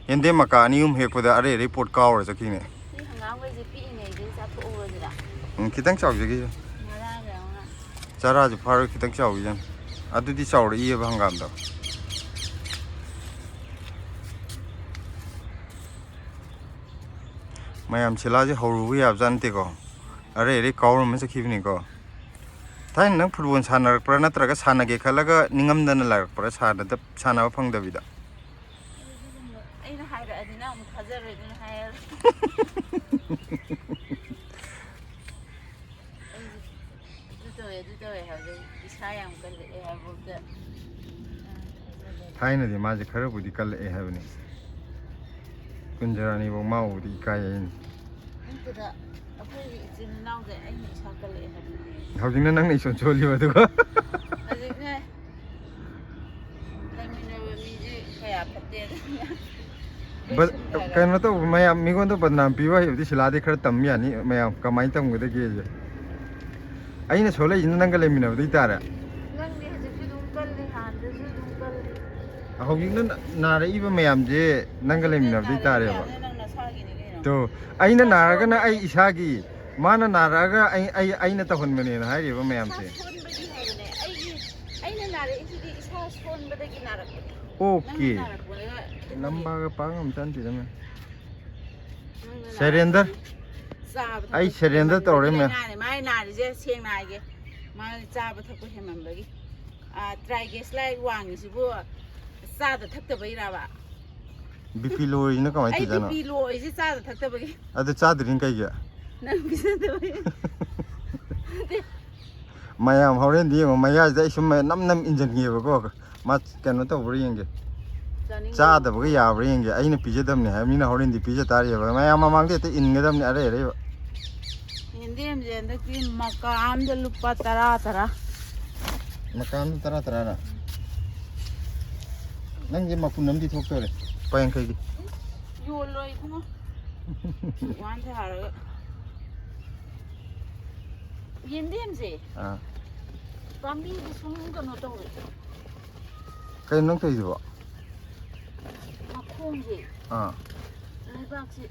ꯌꯦꯟꯗꯦꯝ ꯃꯀꯥ 2 ꯑꯍꯨꯝ ꯍꯦꯛꯄꯗ ꯑꯔꯩ ꯑꯔꯩ ꯄꯣꯠ ꯀꯥꯎꯔ ꯆꯠꯈꯤꯅꯦ ꯁꯤ ꯍꯪꯒꯥꯝꯈꯩꯁꯦ ꯄꯤꯛꯏꯉꯩꯗꯒꯤ ꯆꯥꯊꯣꯛꯎꯔꯁꯤꯔꯥ ꯈꯤꯇꯪ ꯆꯥꯎꯖꯈꯤꯁꯦ ꯃꯔꯥꯒ ꯌꯥꯎꯅ ꯆꯔꯥꯁꯨ ꯐꯥꯔꯣꯏ ꯈꯤꯇꯪ ꯆꯥꯎꯈꯤꯁꯦ ꯑꯗꯨꯗꯤ ꯆꯥꯎꯔꯛꯏꯑꯕ ꯍꯪꯒꯥꯝꯗꯣ ꯃꯌꯥꯝ ꯁꯤꯂꯥꯁꯦ ꯍꯧꯔꯨꯕ ꯌꯥꯕꯖꯥꯠ ꯅꯠꯇꯦꯀꯣ ꯑꯔꯩ ꯑꯔꯩ ꯀꯥꯎꯔꯝꯃ ꯆꯠꯈꯤꯕꯅꯤꯀꯣ ꯊꯥꯏꯅ ꯅꯪ ꯐꯨꯠꯕꯣꯜ ꯁꯥꯟꯅꯔꯛꯄ꯭ꯔꯥ ꯅꯠꯇ꯭ꯔꯒ ꯁꯥꯟꯅꯒꯦ ꯈꯜꯂꯒ ꯅꯤꯡꯉꯝꯗꯅ ꯂꯥꯛꯄ꯭ꯔꯥ ꯁꯥꯟꯅꯕ ꯐꯪꯗꯕꯤꯗ ꯑꯩꯅ ꯍꯥꯏꯔꯛꯑꯗꯤ ꯅꯪ ꯑꯃꯨꯛ ꯊꯥꯖꯔꯣꯏ ꯑꯗꯨꯅ ꯍꯥꯏꯔꯔꯣꯏ ꯑꯩꯁꯦ ꯑꯗꯨ ꯇꯧꯋꯦ ꯍꯥꯏꯕꯗ ꯏꯁꯥ ꯌꯥꯝ ꯀꯜꯂꯛꯑꯦ ꯍꯥꯏꯕꯐꯥꯎꯗ ꯊꯥꯏꯅꯗꯤ ꯃꯥꯁꯦ ꯈꯔꯕꯨꯗꯤ ꯀꯜꯂꯛꯑꯦ ꯍꯥꯏꯕꯅꯤ ꯀꯨꯟꯖꯔꯥꯅꯤꯐꯧ ꯃꯥ ꯎꯕꯗꯤ ꯏꯀꯥꯏ ꯑꯩꯅ ꯅꯠꯇꯦꯗ ꯑꯩꯈꯣꯏꯒꯤ ꯏꯆꯤꯜ ꯏꯅꯥꯎꯁꯦ ꯑꯩꯅ ꯏꯁꯥ ꯀꯜꯂꯛꯑꯦ ꯍꯥꯏꯕꯅꯤ ꯍꯧꯖꯤꯛꯅ ꯅꯪꯅ ꯏꯁꯣꯟ ꯁꯣꯜꯂꯤꯕ ꯑꯗꯨꯒ ꯍꯧꯖꯤꯛꯅꯦ ꯂꯩꯃꯤꯟꯅꯕ ꯃꯤꯁꯦ ꯀꯌꯥ ꯐꯠꯇꯦ ꯑꯗꯨꯅ ꯀꯩꯅꯣ ꯇꯧꯕ ꯃꯌꯥꯝ ꯃꯤꯉꯣꯟꯗ ꯕꯗꯅꯥꯝ ꯄꯤꯕ ꯍꯩꯕꯗꯤ ꯁꯤꯂꯥꯗꯤ ꯈꯔ ꯇꯝ ꯌꯥꯅꯤ ꯃꯌꯥꯝ ꯀꯃꯥꯏꯅ ꯇꯝꯒꯗꯒꯦꯁꯦ ꯑꯩꯅ ꯁꯣꯜꯂꯛꯏꯁꯤꯅ ꯅꯪꯒ ꯂꯩꯃꯤꯟꯅꯕꯗꯩ ꯇꯥꯔꯦ ꯅꯪꯗꯤ ꯍꯧꯖꯤꯛꯁꯨ ꯑꯗꯨꯝ ꯀꯜꯂꯤ ꯍꯥꯟꯅꯗꯁꯨ ꯑꯗꯨꯝ ꯀꯜꯂꯤ ꯍꯧꯖꯤꯛꯅ ꯅꯥꯔꯛꯏꯕ ꯃꯌꯥꯝꯁꯦ ꯅꯪꯒ ꯍꯧꯖꯤꯛꯅ ꯂꯩꯃꯤꯟꯅꯕꯗꯩ ꯅꯥꯔꯛꯏ ꯇꯥꯔꯦꯕ ꯃꯌꯥꯝꯁꯦ ꯅꯪ ꯅꯁꯥꯒꯤꯅꯤ ꯀꯩꯅꯣ ꯇꯣ ꯑꯩꯅ ꯏꯁꯥ ꯅꯥꯔꯒꯅ ꯑꯩ ꯁꯣꯟꯕꯒꯤ ꯏꯁꯥꯒꯤ ꯃꯥꯅ ꯅꯥꯔꯛꯑꯒ ꯑꯩꯅ ꯇꯧꯍꯟꯕꯅꯦꯅ ꯍꯥꯏꯔꯤꯕ ꯏꯁꯥ ꯃꯌꯥꯝꯁꯦ ꯁꯣꯟꯕꯒꯤ ꯍꯥꯏꯕꯅꯦ ꯑꯩꯅ ꯅꯥꯔꯛꯏꯁꯤꯗꯤ ꯏꯁꯥ ꯁꯣꯟꯕꯗꯒꯤ ꯅꯥꯔꯛꯄꯅꯦ ꯅꯪꯅ ꯑꯣꯀꯦ ꯅꯥꯔꯛꯄꯗꯒ ꯈꯦꯠꯅꯩꯌꯦ ꯂꯝꯕꯥꯒ ꯄꯥꯡꯉꯝ ꯆꯟꯗꯦꯗ ꯅꯪꯅ ꯁꯦꯔꯦꯟꯗꯔ ꯅꯥꯔꯛꯏꯁꯤꯗꯤ ꯆꯥꯕ ꯑꯩ ꯊꯛꯄ ꯁꯦꯔꯦꯟꯗꯔ ꯇꯧꯔꯦ ꯍꯦꯟꯃꯟꯕꯒꯤ ꯃꯦꯝ ꯂꯥꯏꯅꯥꯅꯦ ꯃꯥꯏ ꯅꯥꯔꯤꯁꯦ ꯁꯦꯡꯅ ꯍꯥꯏꯒꯦ ꯃꯥꯒꯤ ꯆꯥꯕ ꯊꯛꯄ ꯍꯦꯟꯃꯟꯕꯒꯤ ꯇ꯭ꯔꯥꯏꯒꯦꯁꯂꯥꯏꯠ ꯋꯥꯡꯉꯤꯁꯤꯕꯨ ꯆꯥꯗ ꯊꯛꯇꯕꯩꯔꯕ ꯕꯤꯄꯤ ꯂꯣ ꯑꯣꯏꯁꯤꯅ ꯀꯃꯥꯏꯅ ꯑꯩ ꯇꯧꯔꯤꯖꯥꯠꯅꯣ ꯕꯤꯄꯤ ꯂꯣ ꯑꯣꯏꯁꯦ ꯆꯥꯗ ꯊꯛꯇꯕꯒꯤ ꯑꯗꯨ ꯆꯥꯗ꯭ꯔꯤꯅ ꯀꯩꯒꯤ ꯅꯪ ꯄꯤꯖꯗꯕꯩ ꯃꯌꯥꯝ ꯍꯣꯔꯦꯟꯗꯤ ꯌꯦꯡꯉꯣ ꯃꯌꯥꯁꯤꯗ ꯑꯩ ꯁꯨꯝ ꯅꯝ ꯏꯟꯁꯤꯟꯒꯦꯕꯀꯣ ꯃꯥ ꯀꯩꯅꯣ ꯇꯧꯕ꯭ꯔꯥ ꯌꯦꯡꯒꯦ ꯆꯥꯗꯕꯒ ꯌꯥꯕ꯭ꯔꯥ ꯌꯦꯡꯒꯦ ꯑꯩꯅ ꯄꯤꯖꯗꯕꯅꯦ ꯍꯥꯏꯕꯅꯤꯅ ꯍꯣꯔꯦꯟꯗꯤ ꯄꯤꯖ ꯇꯥꯔꯦꯕ ꯃꯌꯥꯝ ꯃꯃꯥꯡꯗ ꯍꯦꯛꯇ ꯏꯟꯒꯗꯕꯅꯤ ꯑꯔꯩ ꯑꯔꯩꯕ ꯌꯦꯟꯗꯦꯝꯁꯦ ꯍꯟꯗꯛꯇꯤ ꯃꯀꯥ ꯑꯃꯗ ꯂꯨꯄꯥ 10 ꯃꯀꯥ ꯑꯃꯗ 10 ꯅꯪꯁꯦ ꯃꯄꯨꯟ ꯑꯃꯗꯤ ꯊꯣꯛꯇꯧꯔꯦ ꯂꯨꯄꯥ 50ꯒꯤ ꯌꯣꯜꯂꯣꯏ ꯏꯕꯨꯡꯉꯣ ꯋꯥꯟ ꯊꯥꯔꯒ ꯌꯦꯟꯗꯦꯝꯁꯦ ꯄꯥꯝꯕꯤꯁꯦ ꯁꯨꯝ ꯀꯩꯅꯣ ꯇꯧꯋꯦ ꯀꯩꯅꯣ ꯅꯪ ꯇꯧꯔꯤꯗꯨꯕꯣ ꯃꯈꯣꯡꯁꯦ ꯂꯩꯕꯥꯛꯁꯦ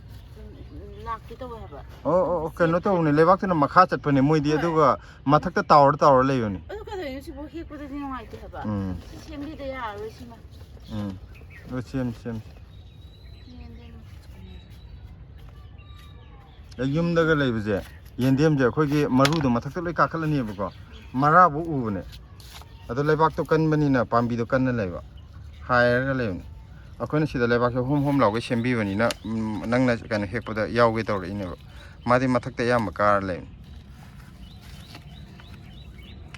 ꯂꯥꯛꯀꯦ ꯇꯧꯋꯦ ꯍꯥꯏꯕ ꯑꯣ ꯀꯩꯅꯣ ꯇꯧꯕꯅꯦ ꯂꯩꯕꯥꯛꯇꯨꯅ ꯃꯈꯥ ꯆꯠꯄꯅꯦ ꯃꯣꯏꯗꯤ ꯑꯗꯨꯒ ꯃꯊꯛꯇ ꯇꯥꯎꯔ ꯂꯩꯕꯅꯦ ꯑꯗꯨ ꯀꯩꯗꯧꯔꯤꯅꯣ ꯁꯤꯕꯨ ꯍꯦꯛꯄꯗꯗꯤ ꯅꯨꯡꯉꯥꯏꯇꯦ ꯍꯥꯏꯕ ꯁꯦꯝꯕꯤꯗ ꯌꯥꯔꯔꯣꯏ ꯁꯤꯃ ꯁꯦꯝ ꯌꯨꯝꯗꯒ ꯂꯩꯕꯁꯦ ꯌꯦꯟꯗꯦꯝꯁꯦ ꯑꯩꯈꯣꯏꯒꯤ ꯃꯔꯨꯗꯣ ꯃꯊꯛꯇ ꯂꯣꯏ ꯀꯥꯈꯠꯂꯅꯤꯕꯀꯣ ꯃꯔꯥꯕꯨ ꯎꯕꯅꯦ ꯑꯗꯣ ꯂꯩꯕꯥꯛꯇꯣ ꯀꯟꯕꯅꯤꯅ ꯄꯥꯝꯕꯤꯗꯣ ꯀꯟꯅ ꯂꯩꯕ ꯍꯥꯏꯔꯒ ꯂꯩꯕꯅꯦ ꯑꯩꯈꯣꯏꯅ ꯁꯤꯗ ꯂꯩꯕꯥꯛꯁꯦ ꯍꯣꯝ ꯂꯥꯎꯒꯩ ꯁꯦꯝꯕꯤꯕꯅꯤꯅ ꯅꯪꯅ ꯀꯩꯅꯣ ꯍꯦꯛꯄꯗ ꯌꯥꯎꯒꯦ ꯇꯧꯔꯛꯏꯅꯦꯕ ꯃꯥꯗꯤ ꯃꯊꯛꯇ ꯑꯌꯥꯝꯕ ꯀꯥꯔ ꯂꯩꯕꯅꯤ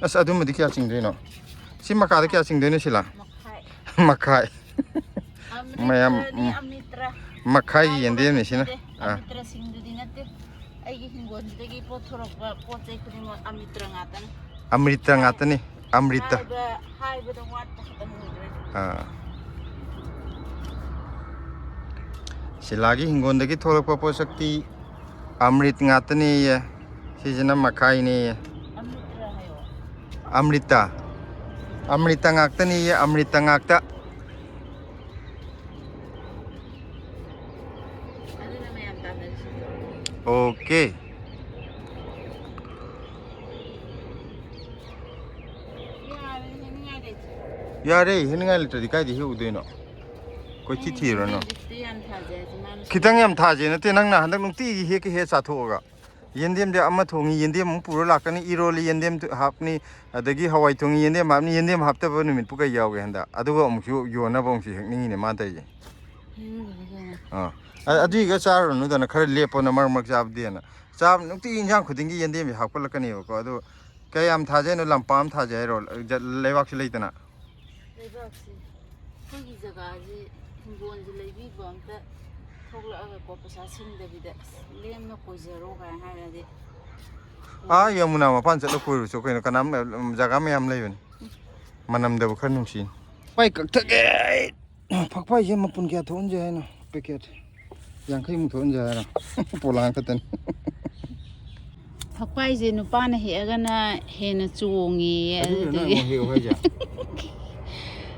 ꯑꯁ ꯑꯗꯨꯃꯗꯤ ꯀꯌꯥ ꯆꯤꯡꯗꯣꯏꯅꯣ ꯁꯤ ꯃꯀꯥꯗ ꯀꯌꯥ ꯆꯤꯡꯗꯣꯏꯅꯣ ꯁꯤꯂꯥ ꯃꯈꯥꯏ ꯃꯌꯥꯝ ꯃꯈꯥꯏꯒꯤ ꯌꯦꯟꯗꯦꯝꯅꯤ ꯁꯤꯅ ꯑꯃꯤꯇ꯭ꯔꯁꯤꯡꯗꯨꯗꯤ ꯅꯠꯇꯦ ꯑꯩꯒꯤ ꯍꯤꯡꯒꯣꯜꯁꯤꯗꯒꯤ ꯄꯣꯠꯊꯣꯔꯛꯄ ꯄꯣꯠ ꯆꯩ ꯈꯨꯗꯤꯡꯃꯛ ꯑꯃꯤꯇ꯭ꯔ ꯉꯥꯛꯇꯅꯤ ꯑꯃ꯭ꯔꯤꯇ ꯉꯥꯛꯇꯅꯤ ꯑꯃ꯭ꯔꯤꯇ ꯍꯥꯏꯕꯗ ꯋꯥꯠꯄ ꯈꯛꯇꯪ ꯑꯣꯏꯗꯣꯏꯅꯤ ꯁꯤꯂꯥꯒꯤ ꯍꯤꯡꯒꯣꯜꯗꯒꯤ ꯊꯣꯛꯂꯛꯄ ꯄꯣꯠꯁꯛꯇꯤ ꯑꯃ꯭ꯔꯤꯠ ꯉꯥꯛꯇꯅꯦꯌꯦ ꯁꯤꯁꯤꯅ ꯃꯈꯥꯏꯅꯦꯌꯦ ꯑꯃ꯭ꯔꯤꯇ ꯉꯥꯛꯇꯅꯦꯌꯦ ꯑꯃ꯭ꯔꯤꯇ ꯉꯥꯛꯇ ꯑꯣꯀꯦ ꯌꯥꯔꯦ ꯍꯦꯟꯅꯤꯡꯉꯥꯏ ꯂꯩꯇ꯭ꯔꯗꯤ ꯀꯥꯏꯗ ꯍꯦꯛꯎꯗꯣꯏꯅꯣ ꯀꯣꯏꯊꯤ ꯊꯤꯔꯨꯔꯅꯣ ꯈꯤꯇꯪ ꯌꯥꯝ ꯊꯥꯖꯦ ꯅꯠꯇꯦ ꯅꯪꯅ ꯍꯟꯗꯛ ꯅꯨꯡꯇꯤꯒꯤ ꯍꯦꯛ ꯆꯥꯊꯣꯛꯑꯒ ꯌꯦꯟꯗꯦꯝꯗꯤ ꯑꯃ ꯊꯣꯡꯉꯤ ꯌꯦꯟꯗꯦꯝ ꯑꯃꯨꯛ ꯄꯨꯔ ꯂꯥꯛꯀꯅꯤ ꯏꯔꯣꯜꯂꯤ ꯌꯦꯟꯗꯦꯝ ꯍꯥꯞꯅꯤ ꯑꯗꯒꯤ ꯍꯋꯥꯏ ꯊꯣꯡꯉꯤ ꯌꯦꯟꯗꯦꯝ ꯍꯥꯞꯅꯤ ꯌꯦꯟꯗꯦꯝ ꯍꯥꯞꯇꯕ ꯅꯨꯃꯤꯠꯄꯨ ꯀꯩ ꯌꯥꯎꯒꯦ ꯍꯟꯗꯛ ꯑꯗꯨꯒ ꯑꯃꯨꯛꯁꯨ ꯌꯣꯟꯅꯕ ꯑꯃꯨꯛꯁꯨ ꯍꯦꯛꯅꯤꯡꯉꯤꯅꯦ ꯃꯥꯅ ꯇꯧꯔꯤꯁꯦ ꯑꯗꯨꯏꯒ ꯆꯥꯔꯨꯔꯅꯨꯗꯅ ꯈꯔ ꯂꯦꯞꯄꯣꯅ ꯃꯔꯛ ꯆꯥꯕꯗꯦꯅ ꯆꯥꯕ ꯅꯨꯡꯇꯤꯒꯤ ꯏꯟꯖꯥꯡ ꯈꯨꯗꯤꯡꯒꯤ ꯌꯦꯟꯗꯦꯝꯁꯦ ꯍꯥꯞꯀꯠꯂꯛꯀꯅꯦꯕꯀꯣ ꯑꯗꯨ ꯀꯌꯥꯝ ꯊꯥꯖꯩ ꯍꯥꯏꯅꯣ ꯂꯝꯄꯥꯛ ꯑꯃ ꯊꯥꯖꯩ ꯍꯥꯏꯔꯣ ꯂꯩꯕꯥꯛꯁꯤ ꯂꯩꯇꯅ ꯂꯩꯕꯥꯛꯁꯤ ꯑꯩꯈꯣꯏꯒꯤ ꯖꯒꯥꯁꯤ ꯍꯤꯡꯒꯣꯜꯁꯤ ꯂꯩꯕꯤꯕ ꯑꯝꯇ ꯊꯣꯛꯂꯛꯑꯒꯀꯣ ꯄꯩꯁꯥ ꯁꯤꯡꯗꯕꯤꯗ ꯂꯦꯝꯅ ꯀꯣꯏꯖꯔꯣ ꯀꯥꯏꯅ ꯍꯥꯏꯔꯗꯤ ꯌꯃꯨꯅꯥ ꯃꯄꯥꯟ ꯆꯠꯂ ꯀꯣꯏꯔꯨꯁꯨ ꯀꯩꯅꯣ ꯀꯅꯥꯝ ꯖꯒꯥ ꯃꯌꯥꯝ ꯂꯩꯕꯅꯤ ꯃꯅꯝꯗꯕꯨ ꯈꯔ ꯅꯨꯡꯁꯤꯅꯤ ꯄꯥꯏ ꯀꯛꯊꯒꯦ ꯐꯛꯄꯥꯏꯁꯦ ꯃꯄꯨꯟ ꯀꯌꯥ ꯊꯣꯛꯍꯟꯁꯦ ꯍꯥꯏꯅꯣ ꯄꯦꯀꯦꯠ 50ꯃꯨꯛ ꯊꯣꯛꯍꯟꯁꯦ ꯍꯥꯏꯔꯣ ꯄꯣꯂꯥꯡ ꯈꯛꯇꯅꯤ ꯐꯛꯄꯥꯏꯁꯦ ꯅꯨꯄꯥꯅ ꯍꯦꯛꯑꯒꯅ ꯍꯦꯟꯅ ꯆꯣꯡꯉꯦ ꯑꯗꯨꯗꯒꯤ ꯍꯦꯛꯎ ꯍꯥꯏꯁꯦ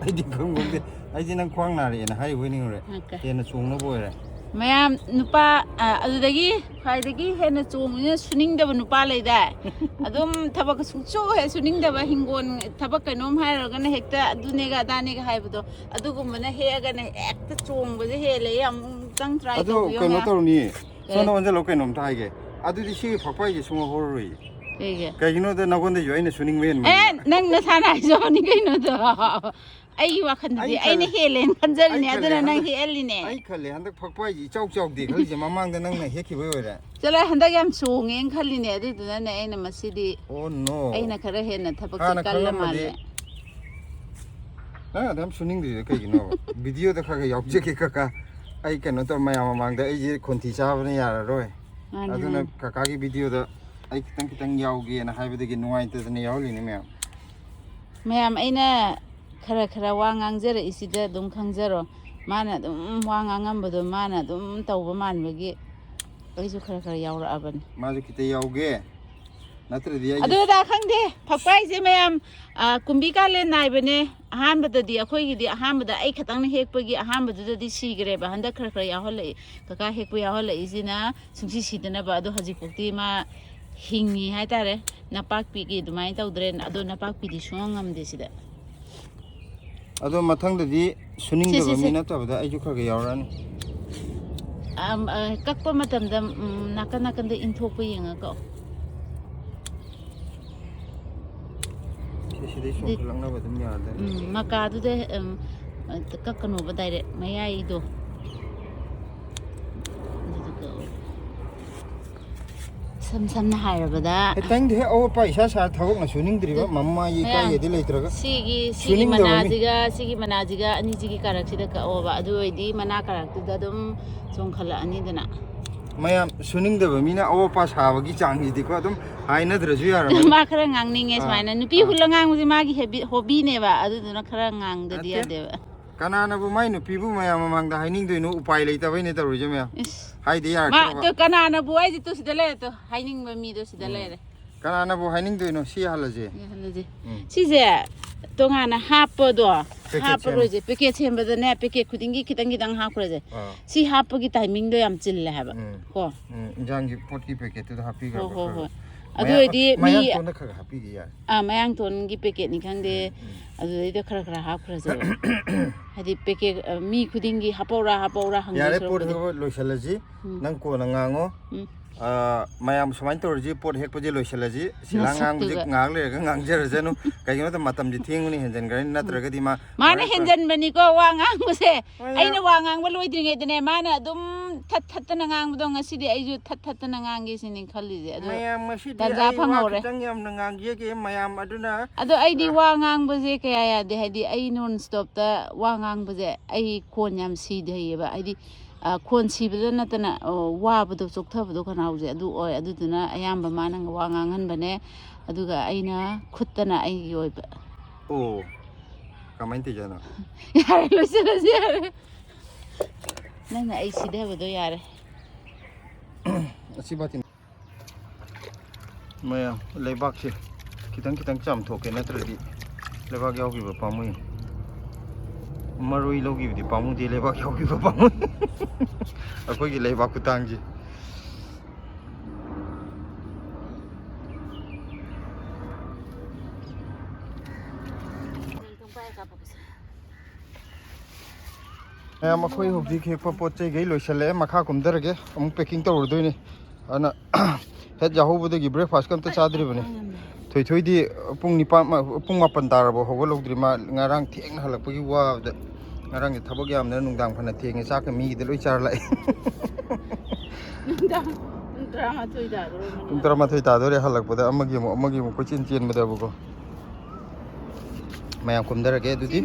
ꯑꯩꯗꯤ ꯈꯪꯕꯣꯟꯗꯦ ꯑꯩꯗꯤ ꯅꯪ ꯈ꯭ꯋꯥꯡ ꯅꯥꯔꯛꯑꯦꯅ ꯍꯥꯏꯔꯤꯕꯣꯏ ꯅꯤꯡꯉꯨꯔꯦ ꯍꯦꯟꯅ ꯆꯣꯡꯅꯕ ꯑꯣꯏꯔꯦ ꯃꯌꯥꯝ ꯅꯨꯄꯥ ꯑꯗꯨꯗꯒꯤ ꯈ꯭ꯋꯥꯏꯗꯒꯤ ꯍꯦꯟꯅ ꯆꯣꯡꯕꯅꯤꯅ ꯁꯨꯅꯤꯡꯗꯕ ꯅꯨꯄꯥ ꯂꯩꯗꯥꯏ ꯑꯗꯨꯝ ꯊꯕꯛ ꯍꯦꯛ ꯁꯨꯅꯤꯡꯗꯕ ꯍꯤꯡꯒꯣꯜ ꯊꯕꯛ ꯀꯩꯅꯣꯝ ꯍꯥꯏꯔꯒꯅ ꯍꯦꯛꯇ ꯑꯗꯨꯅꯦꯒ ꯑꯗꯥꯅꯦꯒ ꯍꯥꯏꯕꯗꯣ ꯑꯗꯨꯒꯨꯝꯕꯅ ꯍꯦꯛꯑꯒꯅ ꯍꯦꯛꯇ ꯆꯣꯡꯕꯁꯦ ꯍꯦꯜꯂꯦ ꯑꯃꯨꯛꯇꯪ ꯇ꯭ꯔꯥꯏ ꯇꯧꯕꯤꯌꯣ ꯀꯩꯅꯣ ꯇꯧꯔꯅꯤ ꯁꯣꯝꯗ ꯑꯣꯟꯁꯤꯜꯂꯣ ꯀꯩꯅꯣꯝꯇ ꯍꯥꯏꯒꯦ ꯑꯗꯨꯗꯤ ꯁꯤꯒꯤ ꯐꯛꯄꯥꯏꯁꯦ ꯁꯨꯡꯍꯧ ꯍꯧꯔꯔꯣꯏ ꯀꯩꯒꯤꯅꯣꯗ ꯅꯉꯣꯟꯗꯁꯨ ꯑꯩꯅ ꯁꯨꯅꯤꯡꯕ ꯍꯦꯟꯕ ꯅꯪ ꯅꯁꯥꯅ ꯍꯥꯏꯖꯕꯅꯤ ꯀꯩꯅꯣꯗꯣ ꯑꯩꯒꯤ ꯋꯥꯈꯜꯗꯗꯤ ꯑꯩꯅ ꯍꯦꯜꯂꯦꯅ ꯈꯟꯖꯔꯤꯅꯦ ꯑꯗꯨꯅ ꯅꯪ ꯍꯦꯛꯍꯜꯂꯤꯅꯦ ꯑꯩ ꯈꯜꯂꯦ ꯍꯟꯗꯛ ꯐꯛꯄꯥꯏꯁꯦ ꯏꯆꯥꯎ ꯆꯥꯎꯗꯦ ꯈꯜꯂꯤꯁꯦ ꯃꯃꯥꯡꯗ ꯅꯪꯅ ꯍꯦꯛꯈꯤꯕꯩ ꯑꯣꯏꯔꯦ ꯆꯠꯂꯣ ꯍꯟꯗꯛ ꯌꯥꯝ ꯆꯣꯡꯉꯦꯅ ꯈꯜꯂꯤꯅꯦ ꯑꯗꯨꯗꯨꯅꯅꯦ ꯑꯩꯅ ꯃꯁꯤꯗꯤ ꯑꯩꯅ ꯈꯔ ꯍꯦꯟꯅ ꯊꯕꯛꯁꯦ ꯀꯜꯂ ꯃꯥꯜꯂꯦ ꯅꯪ ꯑꯗꯨꯝ ꯁꯨꯅꯤꯡꯗ꯭ꯔꯤꯗꯣ ꯀꯩꯒꯤꯅꯣꯕ ꯚꯤꯗꯤꯑꯣꯗ ꯈꯔ ꯌꯥꯎꯖꯒꯦ ꯀꯀꯥ ꯑꯩ ꯀꯩꯅꯣ ꯇꯧ ꯃꯌꯥꯝ ꯃꯃꯥꯡꯗ ꯑꯩꯁꯦ ꯈꯣꯟꯊꯤ ꯆꯥꯕꯅ ꯌꯥꯔꯔꯣꯏ ꯑꯗꯨꯅ ꯀꯀꯥꯒꯤ ꯚꯤꯗꯤꯑꯣꯗ ꯑꯩ ꯈꯤꯇꯪ ꯌꯥꯎꯒꯦꯅ ꯍꯥꯏꯕꯗꯒꯤ ꯅꯨꯡꯉꯥꯏꯇꯗꯅ ꯌꯥꯎꯍꯜꯂꯤꯅꯦ ꯃꯌꯥꯝ ꯑꯩꯅ ꯈꯔ ꯋꯥ ꯉꯥꯡꯖꯔꯛꯏꯁꯤꯗ ꯑꯗꯨꯝ ꯈꯪꯖꯔꯣ ꯃꯥꯅ ꯑꯗꯨꯝ ꯋꯥ ꯉꯥꯡꯉꯝꯕꯗꯣ ꯃꯥꯅ ꯑꯗꯨꯝ ꯇꯧꯕ ꯃꯥꯟꯕꯒꯤ ꯑꯩꯁꯨ ꯈꯔ ꯌꯥꯎꯔꯛꯑꯕꯅꯤ ꯃꯥꯁꯨ ꯈꯤꯇ ꯌꯥꯎꯒꯦ ꯅꯠꯇ꯭ꯔꯗꯤ ꯑꯗꯨꯗ ꯈꯪꯗꯦ ꯐꯛꯄꯥꯏꯁꯦ ꯃꯌꯥꯝ ꯀꯨꯝꯕꯤ ꯀꯥꯂꯦꯟ ꯅꯥꯏꯕꯅꯦ ꯑꯍꯥꯟꯕꯗꯗꯤ ꯑꯩꯈꯣꯏꯒꯤꯗꯤ ꯑꯍꯥꯟꯕꯗ ꯑꯩ ꯈꯛꯇꯪꯅ ꯍꯦꯛꯄꯒꯤ ꯑꯍꯥꯟꯕꯗꯨꯗꯗꯤ ꯁꯤꯈ꯭ꯔꯦꯕ ꯍꯟꯗꯛꯈꯔ ꯌꯥꯎꯍꯜꯂꯛꯏ ꯀꯀꯥ ꯍꯦꯛꯄ ꯌꯥꯎꯍꯜꯂꯛꯏꯁꯤꯅ ꯁꯨꯡꯁꯤ ꯁꯤꯗꯅꯕ ꯑꯗꯣ ꯍꯧꯖꯤꯛꯐꯥꯎꯗꯤ ꯃꯥ ꯍꯤꯡꯉꯤ ꯍꯥꯏꯇꯥꯔꯦ ꯅꯄꯥꯛꯄꯤꯒꯤ ꯑꯗꯨꯃꯥꯏꯅ ꯇꯧꯗ꯭ꯔꯦ ꯑꯗꯣ ꯅꯄꯥꯛꯄꯤꯗꯤ ꯁꯨꯡꯉꯝ ꯉꯝꯗꯦ ꯁꯤꯗ ꯑꯗꯣ ꯃꯊꯪꯗꯗꯤ ꯁꯨꯅꯤꯡꯗꯕ ꯃꯤ ꯅꯠꯇꯕꯗ ꯑꯩꯁꯨ ꯈꯔ ꯌꯥꯎꯔꯛꯑꯅꯤ ꯀꯛꯄ ꯃꯇꯝꯗ ꯅꯥꯀꯟꯗ ꯏꯟꯊꯣꯛꯄ ꯌꯦꯡꯉ ꯀꯛꯑꯣ ꯁꯤꯗꯩ ꯆꯣꯡꯈꯠꯂꯛꯅꯕ ꯑꯗꯨꯝ ꯌꯥꯔꯗ꯭ꯔꯥ ꯃꯀꯥꯗꯨꯗ ꯀꯛꯀꯅꯣꯕ ꯗꯥꯏꯔꯦꯛ ꯃꯌꯥꯏꯗꯣ ꯁꯝꯅ ꯍꯥꯏꯔꯕꯗ ꯈꯤꯇꯪꯗꯤ ꯍꯦꯛ ꯑꯋꯣꯠꯄ ꯏꯁꯥ ꯊꯕꯛꯅ ꯁꯨꯅꯤꯡꯗ꯭ꯔꯤꯕ ꯃꯃꯥꯒꯤ ꯀꯥꯏꯒꯗꯤ ꯂꯩꯇ꯭ꯔꯒ ꯁꯤꯒꯤ ꯃꯅꯥꯁꯤꯒ ꯑꯅꯤꯁꯤꯒꯤ ꯀꯥꯔꯛꯁꯤꯗ ꯀꯛꯑꯣꯕ ꯑꯗꯨ ꯑꯣꯏꯔꯗꯤ ꯃꯅꯥ ꯀꯥꯔꯛꯇꯨꯗ ꯑꯗꯨꯝ ꯆꯣꯡꯈꯠꯂꯛꯑꯅꯤꯗꯅ ꯃꯌꯥꯝ ꯁꯨꯅꯤꯡꯗꯕ ꯃꯤꯅ ꯑꯋꯣꯠꯄ ꯁꯥꯕꯒꯤ ꯆꯥꯡꯁꯤꯗꯤꯀꯣ ꯑꯗꯨꯝ ꯍꯥꯏꯅꯗ꯭ꯔꯁꯨ ꯌꯥꯔꯝꯃꯅꯤ ꯃꯥ ꯈꯔ ꯉꯥꯡꯅꯤꯡꯉꯦ ꯁꯨꯃꯥꯏꯅ ꯅꯨꯄꯤ ꯍꯨꯜꯂ ꯉꯥꯡꯕꯁꯦ ꯃꯥꯒꯤ ꯍꯣꯕꯤꯅꯦꯕ ꯑꯗꯨꯗꯨꯅ ꯈꯔ ꯉꯥꯡꯗꯗꯤ ꯌꯥꯗꯦꯕ ꯀꯅꯥꯅꯕꯨ ꯃꯥꯏ ꯅꯨꯄꯤꯕꯨ ꯃꯌꯥꯝ ꯃꯃꯥꯡꯗ ꯍꯥꯏꯅꯤꯡꯗꯣꯏꯅꯣ ꯎꯄꯥꯏ ꯂꯩꯇꯕꯩꯅꯦ ꯇꯧꯔꯤꯁꯦ ꯃꯌꯥꯝ ꯍꯥꯏꯗꯤ ꯌꯥꯔꯛꯇ꯭ꯔꯕ ꯀꯅꯥꯅꯕꯨ ꯑꯩꯁꯦ ꯁꯤꯗ ꯂꯩꯔꯦ ꯍꯥꯏꯅꯤꯡꯕ ꯃꯤꯗꯣ ꯁꯤꯗ ꯂꯩꯔꯦ ꯀꯅꯥꯅꯕꯨ ꯍꯥꯏꯅꯤꯡꯗꯣꯏꯅꯣ ꯁꯤ ꯌꯥꯍꯜꯂꯁꯦ ꯌꯥꯍꯜꯂꯁꯦ ꯁꯤꯁꯦ ꯇꯣꯉꯥꯟꯅ ꯍꯥꯞꯄꯗꯣ ꯍꯥꯞꯄꯔꯣꯏꯁꯦ ꯄꯦꯀꯦꯠ ꯁꯦꯝꯕꯗꯅꯦ ꯄꯦꯀꯦꯠ ꯈꯨꯗꯤꯡꯒꯤ ꯈꯤꯇꯪ ꯈꯤꯇꯪ ꯍꯥꯞꯈ꯭ꯔꯁꯦ ꯁꯤ ꯍꯥꯞꯄꯒꯤ ꯇꯥꯏꯃꯤꯡꯗꯣ ꯌꯥꯝ ꯆꯤꯜꯂꯦ ꯍꯥꯏꯕ ꯀꯣ ꯏꯟꯖꯥꯡꯒꯤ ꯄꯣꯠꯀꯤ ꯄꯦꯀꯦꯠꯇꯨꯗ ꯍꯥꯞꯄꯤꯈ꯭ꯔꯕ ꯍꯣꯏ ꯍꯣꯏ ꯑꯗꯨ ꯑꯣꯏꯔꯗꯤ ꯃꯤ ꯃꯌꯥꯡꯇꯣꯟꯗ ꯈꯔ ꯍꯥꯞꯄꯤꯒꯦ ꯌꯥꯔꯦ ꯃꯌꯥꯡꯇꯣꯟꯒꯤ ꯄꯦꯀꯦꯠꯅꯤ ꯈꯪꯗꯦ ꯑꯗꯨꯗꯩꯗꯈꯔ ꯈꯔ ꯍꯥꯞꯈ꯭ꯔꯁꯦꯕ ꯍꯥꯏꯗꯤ ꯄꯦꯀꯦꯠ ꯃꯤ ꯈꯨꯗꯤꯡꯒꯤ ꯍꯥꯞꯄꯧꯔꯥ ꯍꯪꯗꯣꯏ ꯌꯥꯔꯦ ꯄꯣꯠ ꯁꯔꯨꯛꯄꯨꯗꯤ ꯍꯦꯛꯄ ꯂꯣꯏꯁꯤꯜꯂꯁꯤ ꯅꯪ ꯀꯣꯟꯅ ꯉꯥꯡꯉꯣ ꯃꯌꯥꯝ ꯁꯨꯃꯥꯏꯅ ꯇꯧꯔꯁꯤ ꯄꯣꯠ ꯍꯦꯛꯄꯁꯦ ꯂꯣꯏꯁꯤꯜꯂꯁꯤ ꯁꯤꯂꯥ ꯉꯥꯡꯕꯁꯤ ꯉꯥꯏꯍꯥꯛ ꯂꯩꯔꯒ ꯉꯥꯡꯖꯔꯁꯅꯨ ꯀꯩꯒꯤꯅꯣꯗ ꯃꯇꯝꯁꯤ ꯊꯦꯡꯕꯅꯤ ꯍꯦꯟꯖꯟꯈ꯭ꯔꯅꯤ ꯅꯠꯇ꯭ꯔꯒꯗꯤ ꯃꯥꯅ ꯍꯦꯟꯖꯟꯕꯅꯤꯀꯣ ꯋꯥ ꯉꯥꯡꯕꯁꯦ ꯑꯩꯅ ꯋꯥ ꯉꯥꯡꯕ ꯂꯣꯏꯗ꯭ꯔꯤꯉꯩꯗꯅꯦ ꯃꯥꯅ ꯑꯗꯨꯝ ꯊꯠꯇꯅ ꯉꯥꯡꯕꯗꯣ ꯉꯁꯤꯗꯤ ꯑꯩꯁꯨ ꯊꯠꯇꯅ ꯉꯥꯡꯒꯦ ꯁꯤꯅꯤ ꯈꯜꯂꯤꯁꯦ ꯑꯗꯣ ꯇꯟꯖꯥ ꯐꯪꯍꯧꯔꯦ ꯌꯥꯝꯅ ꯉꯥꯡꯖꯒꯦ ꯃꯌꯥꯝ ꯑꯗꯨꯅ ꯑꯗꯣ ꯑꯩꯗꯤ ꯋꯥ ꯉꯥꯡꯕꯁꯦ ꯀꯌꯥ ꯌꯥꯗꯦ ꯍꯥꯏꯗꯤ ꯑꯩ ꯅꯣꯟ ꯁ꯭ꯇꯣꯞꯇ ꯋꯥ ꯉꯥꯡꯕꯁꯦ ꯑꯩ ꯈꯣꯟ ꯌꯥꯝ ꯁꯤꯊꯩꯌꯦꯕ ꯍꯥꯏꯗꯤ ꯈꯣꯟ ꯁꯤꯕꯗ ꯅꯠꯇꯅ ꯋꯥꯕꯗꯣ ꯆꯣꯛꯊꯕꯗꯣ ꯈꯅꯥꯎꯁꯦ ꯑꯗꯨ ꯑꯣꯏ ꯑꯗꯨꯗꯨꯅ ꯑꯌꯥꯝꯕ ꯃꯥꯅ ꯋꯥ ꯉꯥꯡꯍꯟꯕꯅꯦ ꯑꯗꯨꯒ ꯑꯩꯅ ꯈꯨꯠꯇꯅ ꯑꯩꯒꯤ ꯑꯣꯏꯕ ꯑꯣ ꯀꯃꯥꯏꯅ ꯇꯧꯖꯥꯠꯅꯣ ꯌꯥꯔꯦ ꯂꯣꯏꯁꯤꯜꯂꯁꯤ ꯌꯥꯔꯦ ꯅꯪꯅ ꯑꯩ ꯁꯤꯙꯕꯗꯣ ꯌꯥꯔꯦ ꯑꯁꯤꯕꯥꯇꯤꯟ ꯃꯌꯥꯝ ꯂꯩꯕꯥꯛꯁꯦ ꯈꯤꯇꯪ ꯈꯤꯇꯪ ꯆꯥꯝꯊꯣꯛꯀꯦ ꯅꯠꯇ꯭ꯔꯗꯤ ꯂꯩꯕꯥꯛ ꯌꯥꯎꯈꯤꯕ ꯄꯥꯝꯃꯨꯏ ꯃꯔꯣꯏ ꯂꯧꯈꯤꯕꯗꯤ ꯄꯥꯝꯃꯨꯗꯦ ꯂꯩꯕꯥꯛ ꯌꯥꯎꯈꯤꯕ ꯄꯥꯝꯃꯨꯏ ꯑꯩꯈꯣꯏꯒꯤ ꯂꯩꯕꯥꯛ ꯈꯨꯇꯥꯡꯁꯦ ꯃꯌꯥꯝ ꯑꯩꯈꯣꯏ ꯍꯧꯖꯤꯛ ꯍꯦꯛꯄ ꯄꯣꯠ ꯆꯩꯈꯩ ꯂꯣꯏꯁꯤꯜꯂꯛꯑꯦ ꯃꯈꯥ ꯀꯨꯝꯊꯔꯒꯦ ꯑꯃꯨꯛ ꯄꯦꯛꯀꯤꯡ ꯇꯧꯔꯗꯣꯏꯅꯤ ꯑꯗꯨꯅ ꯍꯦꯛ ꯌꯥꯍꯧꯕꯗꯒꯤ ꯕ꯭ꯔꯦꯛꯐꯥꯁꯀ ꯑꯝꯇ ꯆꯥꯗ꯭ꯔꯤꯕꯅꯤ ꯊꯣꯏꯊꯣꯏꯗꯤ ꯄꯨꯡ 9 ꯇꯥꯔꯕ ꯍꯧꯒꯠꯍꯧꯗ꯭ꯔꯤ ꯃꯥ ꯉꯔꯥꯡ ꯊꯦꯡꯅ ꯍꯜꯂꯛꯄꯒꯤ ꯋꯥꯕꯗ ꯉꯔꯥꯡꯒꯤ ꯊꯕꯛ ꯌꯥꯝꯗꯅ ꯅꯨꯡꯗꯥꯡ ꯐꯅ ꯊꯦꯡꯉꯦ ꯆꯥꯛꯀ ꯃꯤꯒꯤꯗ ꯂꯣꯏ ꯆꯥꯔ ꯂꯥꯛꯑꯦ ꯄꯨꯡ 13 ꯇꯥꯗꯣꯔꯦ ꯍꯜꯂꯛꯄꯗ ꯑꯃꯒꯤ ꯑꯃꯨꯛ ꯀꯣꯏꯆꯦꯟ ꯆꯦꯟꯕꯗꯕꯀꯣ ꯃꯌꯥꯝ ꯀꯨꯝꯊꯔꯒꯦ ꯑꯗꯨꯗꯤ